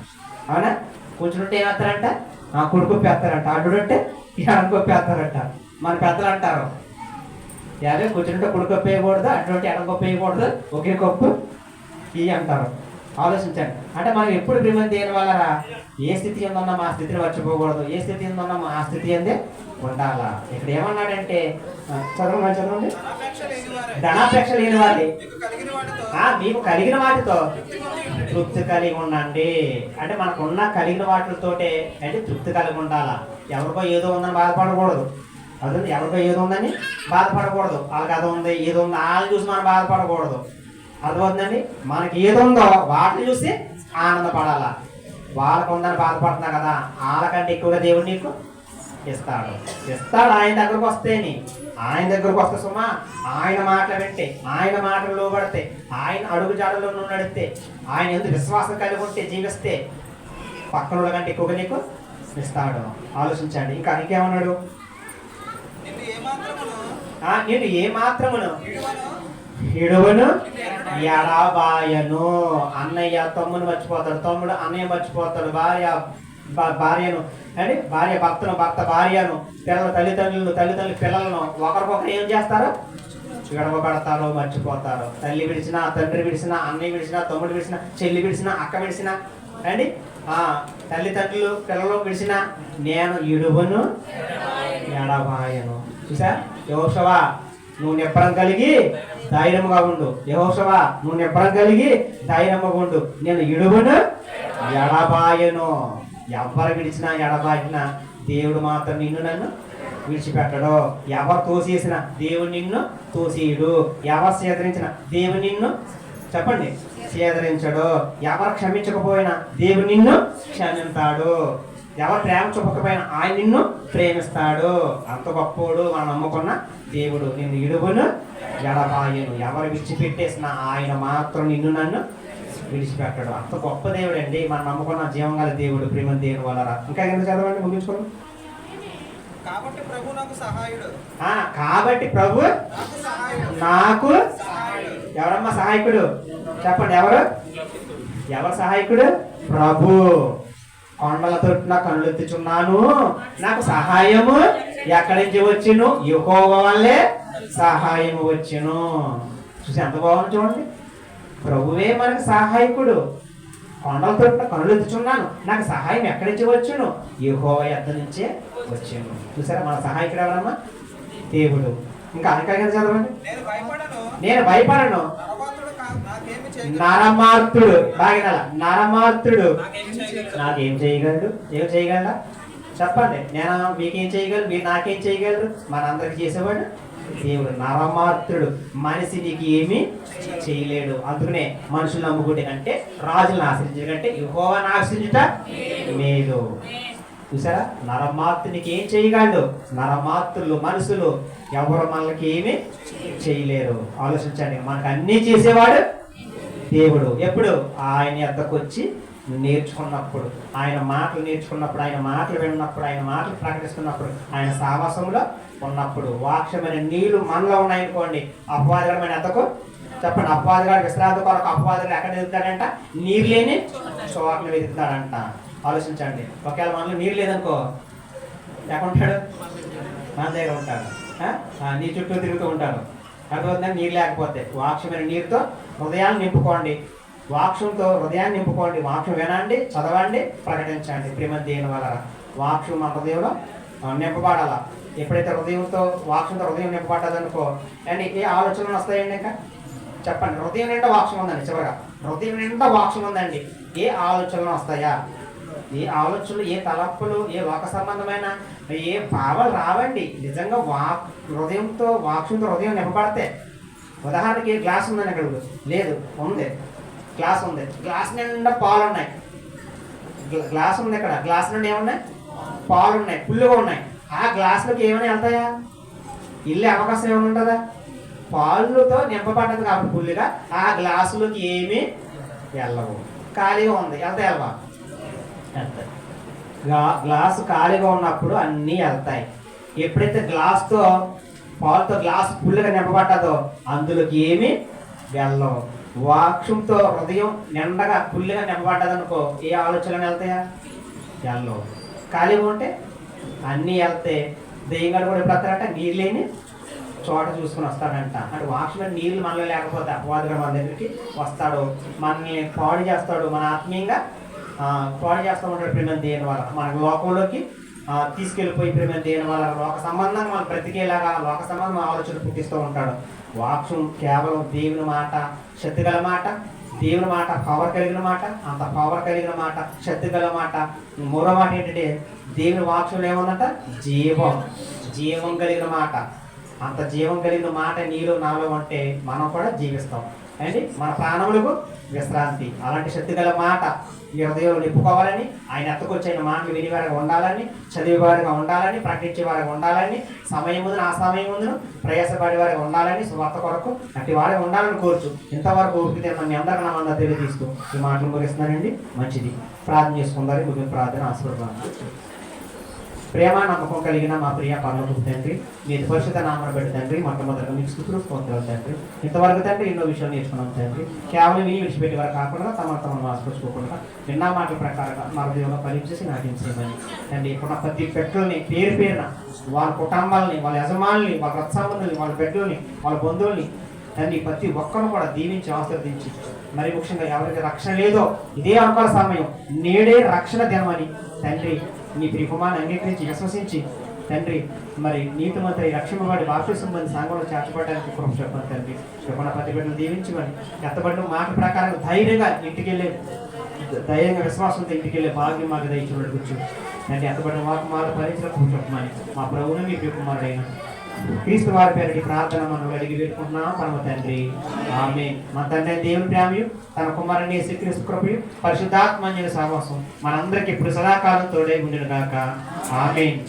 అవునా? కూర్చుంటే ఏమేస్తారంట? కుడుకొప్పి వేస్తారంట, అడ్డుంటే ఎడకొప్పేస్తారంట. మన పెద్దలు అంటారు, కూర్చుంటే కుడుకొప్పేయకూడదు, అడ్డుంటే ఎడకొప్పేయకూడదు, ఒకే కప్పు ఇవి అంటారు. ఆలోచించండి. అంటే మనం ఎప్పుడు ప్రేమ దేని వల్లరా ఏ స్థితి ఉందన్నాం ఆ స్థితిని మర్చిపోకూడదు. ఏ స్థితి ఉందన్నాం ఆ స్థితి అందే ఉండాలా. ఇక్కడ ఏమన్నాడంటే చదవండి. ధనాపేక్ష లేని వారి మీకు కలిగిన వాటితో తృప్తి కలిగి ఉండండి. అంటే మనకున్న కలిగిన వాటితోటే అంటే తృప్తి కలిగి ఉండాలా. ఎవరికో ఏదో ఉందని బాధపడకూడదు. అదే ఎవరికో ఏదో ఉందని బాధపడకూడదు. వాళ్ళకి అది ఉంది ఏదో ఉంది వాళ్ళని చూసి మనం బాధపడకూడదు. అర్థమవుతుందండి. మనకి ఏదో ఉందో వాటిని చూసి ఆనందపడాలా. వాళ్ళకు ఉందని బాధపడుతున్నా కదా వాళ్ళకంటే ఎక్కువగా దేవుడు నీకు ఇస్తాడు. ఆయన దగ్గరకు వస్తేని ఆయన దగ్గరకు వస్తే సుమా ఆయన మాటలు వింటే ఆయన మాటలు లోబడితే ఆయన అడుగు జాడలో నువ్వు నడిస్తే ఆయన ఎందుకు విశ్వాసం కలిగి ఉంటే జీవిస్తే పక్కన కంటే ఎక్కువగా నీకు ఇస్తాడు. ఆలోచించండి. ఇంకా ఇంకేమన్నాడు? నేను ఏ మాత్రమును ఇడువను ఎడబాయను. అన్నయ్య తమ్ముని మర్చిపోతాడు, తమ్ముడు అన్నయ్య మర్చిపోతాడు, భార్యను అంటే భార్య భర్తను, భర్త భార్యను, పిల్లలు తల్లిదండ్రులు పిల్లలను ఒకరికొకరు ఏం చేస్తారు? విడవబడతారు, మర్చిపోతారు. తల్లి విడిచినా, తండ్రి విడిచినా, అన్నయ్య విడిచినా, తమ్ముడు విడిచినా, చెల్లి విడిచినా, అక్క విడిచినా అండి తల్లిదండ్రులు పిల్లలు విడిచినా నేను ఇడువను ఎడబాయను. చూసా? యెహోషువా నువ్వు నెప్పడం కలిగి ధైర్యముగా ఉండు. యెహోషువా నువ్వు నెప్పడం కలిగి ధైర్యముగా ఉండు. నేను ఇడువను ఎడబాయను. ఎవరు విడిచినా ఎడబాయినా దేవుడు మాత్రం నిన్ను నన్ను విడిచిపెట్టడు. ఎవరు తోసేసిన దేవుడు నిన్ను తోసేయుడు. ఎవరు సేదరించిన దేవుడు నిన్ను చెప్పండి సేదరించడు. ఎవరు క్షమించకపోయినా దేవుడు నిన్ను క్షమిస్తాడు. ఎవరు ప్రేమ చూపకపోయినా ఆయన నిన్ను ప్రేమిస్తాడు. అంత గొప్పోడు మనం నమ్ముకున్న దేవుడు. నిన్ను ఇడుగును ఎడబాయను. ఎవరు విడిచిపెట్టేసిన ఆయన మాత్రం నిన్ను నన్ను విడిచిపెట్టాడు. అంత గొప్ప దేవుడు అండి మనం నమ్ముకున్న జీవం గల దేవుడు, ప్రేమ దేవుడు వలన. ఇంకా ఎందుకు చదవండి ముగించుకోండి. కాబట్టి ప్రభు నాకు ఎవరమ్మా సహాయకుడు? చెప్పండి ఎవరు సహాయకుడు? ప్రభు. కొండల తొట్టున కళ్ళెత్తుచున్నాను, నాకు సహాయము ఎక్కడి నుంచి వచ్చును? యెహోవా వల్లే సహాయము వచ్చును. చూసి ఎంత బాగుంది చూడండి. ప్రభువే మనకు సహాయకుడు. కొండల తొట్టున కళ్ళెత్తుచున్నాను, నాకు సహాయం ఎక్కడి నుంచి వచ్చును? యెహోవా యొద్ద నుంచే వచ్చును. చూసారా మన సహాయకుడు ఎవరమ్మా? దేవుడు. ఇంకా అనకాయ చదవండి. నేను భయపడను నరమార్తుడు. బాగా నరమార్తుడు నాకేం చేయగలడు? ఏం చేయగలడా? చెప్పండి. నేను మీకేం చేయగలరు? మీరు నాకేం చేయగలరు? మనందరికి చేసేవాడు దేవుడు. నరమార్తుడు. మనిషి నీకు ఏమీ చేయలేడు. అందుకనే మనుషులు నమ్ముకుంటే కంటే రాజులను ఆశ్రయించే కంటే యెహోవాను ఆశ్రయించుట మేలు. చూసారా? నరమార్తునికి ఏం చేయగలడు? నరమార్తులు మనుషులు ఎవరు మనకి ఏమీ చేయలేరు. ఆలోచించండి. మనకు అన్నీ చేసేవాడు దేవుడు. ఎప్పుడు? ఆయన యొద్దకు వచ్చి నేర్చుకున్నప్పుడు, ఆయన మాటలు నేర్చుకున్నప్పుడు, ఆయన మాటలు విన్నప్పుడు, ఆయన మాటలు ప్రకటిస్తున్నప్పుడు, ఆయన సావాసంలో ఉన్నప్పుడు. వాక్యమైన నీళ్లు మనలో ఉన్నాయనుకోండి, అపవాదమైన ఎద్దకు చెప్పండి. అపవాదగాడు విశ్రాంతి కొరకు అపవాదులు ఎక్కడ వెతుకుతాడంట? నీరు లేని చోట్ల వెతుకుతాడంట. ఆలోచించండి. ఒకవేళ మనలో నీరు లేదనుకో ఎక్కడుంటాడు? మన దగ్గర ఉంటాడు. నీ చుట్టూ తిరుగుతూ ఉంటాడు. అర్థమవుతుందని నీరు లేకపోతే వాక్యమైన నీరుతో హృదయాన్ని నింపుకోండి. వాక్యంతో హృదయాన్ని నింపుకోండి. వాక్యం వినండి, చదవండి, ప్రకటించండి. ప్రేమ దేని వల్ల వాక్యం మన హృదయంలో నింపబడాల. ఎప్పుడైతే హృదయంతో వాక్యంతో హృదయం నింపబడ్డదనుకో అండ్ ఏ ఆలోచనలు వస్తాయండి? ఇంకా చెప్పండి. హృదయం నిండా వాక్యం ఉందండి. చివరిగా హృదయం నిండా వాక్యం ఉందండి. ఏ ఆలోచనలు వస్తాయా? ఏ ఆలోచనలు, ఏ తలపులు, ఏ లోక సంబంధమైన ఏ భావాలు రావండి. నిజంగా హృదయంతో వాక్యంతో హృదయం నింపబడితే. ఉదాహరణకి గ్లాస్ ఉందని అక్కడ లేదు, ఉంది. గ్లాస్ ఉంది. గ్లాస్ నిండా పాలు ఉన్నాయి. గ్లాస్ ఉంది. ఇక్కడ గ్లాస్ నుండి ఏమున్నాయి? పాలు ఉన్నాయి, పుల్లుగా ఉన్నాయి. ఆ గ్లాసులోకి ఏమైనా వెళ్తాయా? వెళ్ళే అవకాశం ఏమైనా ఉంటుందా? పాలుతో నింపబడ్డది కాబట్టి పుల్లుగా ఆ గ్లాసులోకి ఏమీ వెళ్ళవు. ఖాళీగా ఉంది, వెళ్తాయి వెళ్ళవా? వెళ్తాయి. గ్లాసు ఖాళీగా ఉన్నప్పుడు అన్నీ వెళ్తాయి. ఎప్పుడైతే గ్లాస్తో పాలుతో గ్లాసు పుల్లుగా నింపబడ్డదో అందులోకి ఏమీ వెళ్ళవు. వాక్యంతో హృదయం నిండగా పుల్లుగా నింపబడ్డదనుకో ఏ ఆలోచనలు వెళ్తాయా? వెళ్ళవు. ఖాళీగా ఉంటే అన్నీ వెళ్తాయి. దెయ్యంగాడు కూడా ఎప్పుడు వస్తారంట? నీరు లేని చోట చూసుకుని వస్తాడంట. అంటే వాక్స్మెన్ నీళ్ళు మనలో లేకపోతే అపవాదిగా మన దగ్గరికి వస్తాడు, మనల్ని పాడు చేస్తాడు, మన ఆత్మీయంగా పాడు చేస్తూ ఉంటాడు. ప్రేమ దేని వల్ల మన లోకంలోకి తీసుకెళ్ళిపోయి ప్రేమ దేని వల్ల లోక సంబంధంగా మనం బ్రతికేలాగా లోక సంబంధం ఆలోచన పుట్టిస్తూ ఉంటాడు. వాక్యం కేవలం దేవుని మాట, శక్తి గల మాట, దేవుని మాట పవర్ కలిగిన మాట, అంత పవర్ కలిగిన మాట, శక్తి గల మాట. మూడో మాట ఏంటంటే దేవుని వాక్యంలో ఏముందంట? జీవం కలిగిన మాట. అంత జీవం కలిగిన మాట నీలో నాలో ఉంటే మనం కూడా జీవిస్తాం అండి. మన ప్రాణములకు విశ్రాంతి. అలాంటి శక్తి గల మాట ఈ హృదయంలో నింపుకోవాలని, ఆయన ఎత్తకొచ్చి ఆయన మాటలు వినివారిగా ఉండాలని, చదివేవారిగా ఉండాలని, ప్రకటించేవారిగా ఉండాలని, సమయం ముందు ఆ సమయం ముందును ప్రయాసపడేవారిగా ఉండాలని, సువార్త కొరకు అట్టి వారిగా ఉండాలని కోరుచు ఇంతవరకు ఊపితే మీ అందరికీ నా తెలియజేస్తూ ఈ మాటలు ముగిస్తున్నానండి. మంచిది, ప్రార్థన చేసుకుందారు. ముగింపు ప్రార్థన ఆశీర్వాదం. ప్రేమ నమ్మకం కలిగిన మా ప్రియ పరలోకపు తండ్రి, మీ పరిశుద్ధ నామను బట్టి తండ్రి మొట్టమొదటిగా మీకు స్తుతులు స్తోత్రాలు తండ్రి. ఇంతవరకు తండ్రి ఎన్నో విషయాలు నేర్చుకున్నాం తండ్రి. కేవలం విని విడిచిపెట్టి వారు కాకుండా తమను ఆస్పర్చుకోకుండా నిన్న మాటల ప్రకారంగా మా హృదయంలో పరీక్షేసి నాటించేయమని తండ్రి. ఇప్పుడు ప్రతి పెట్టుల్ని పేరు పేరున వాళ్ళ కుటుంబాలని, వాళ్ళ యజమానుల్ని, వాళ్ళ రత్సంబంధుల్ని, వాళ్ళ పెట్టుల్ని, వాళ్ళ బంధువుల్ని తండ్రి ప్రతి ఒక్కరు కూడా దీవించి ఆశీర్వదించి, మరి ముఖ్యంగా ఎవరికి రక్షణ లేదో ఇదే అనుకూల సమయం, నేడే రక్షణ దినమని తండ్రి నీ ప్రియకుమారుని అంగీకరించి విశ్వసించి తండ్రి మరి నీతిమంతులై రక్షింపబడి బాప్తిసం పొంది సంఘంలో చేర్చబడడానికి కృప చెప్పండి తండ్రి. చెప్పిన ప్రతి బిడ్డను దీవించమని, ఎత్తబడిన మాట ప్రకారం ధైర్యంగా ఇంటికి వెళ్ళే, ధైర్యంగా విశ్వాసంతో ఇంటికి వెళ్ళే భాగ్యం మాకు దయచేవాడు కూర్చు తండ్రి. ఎత్తబడిన వాకు మాట ఫలించిన కృప చెప్పమని మా ప్రభువును మీ ప్రియకుమారుడైన క్రీస్తు వారి పేరుకి ప్రార్థన మనం అడిగి పెట్టుకుంటున్నాం పరమ తండ్రి, ఆమేన్. మన తండ్రి దేవుని ప్రేమయు, తన కుమారుని యేసుక్రీస్తు కృపయు, పరిశుద్ధాత్మ సహవాసం మనందరికీ ఇప్పుడు సదాకాలం తోడై ఉండును గాక. ఆమేన్.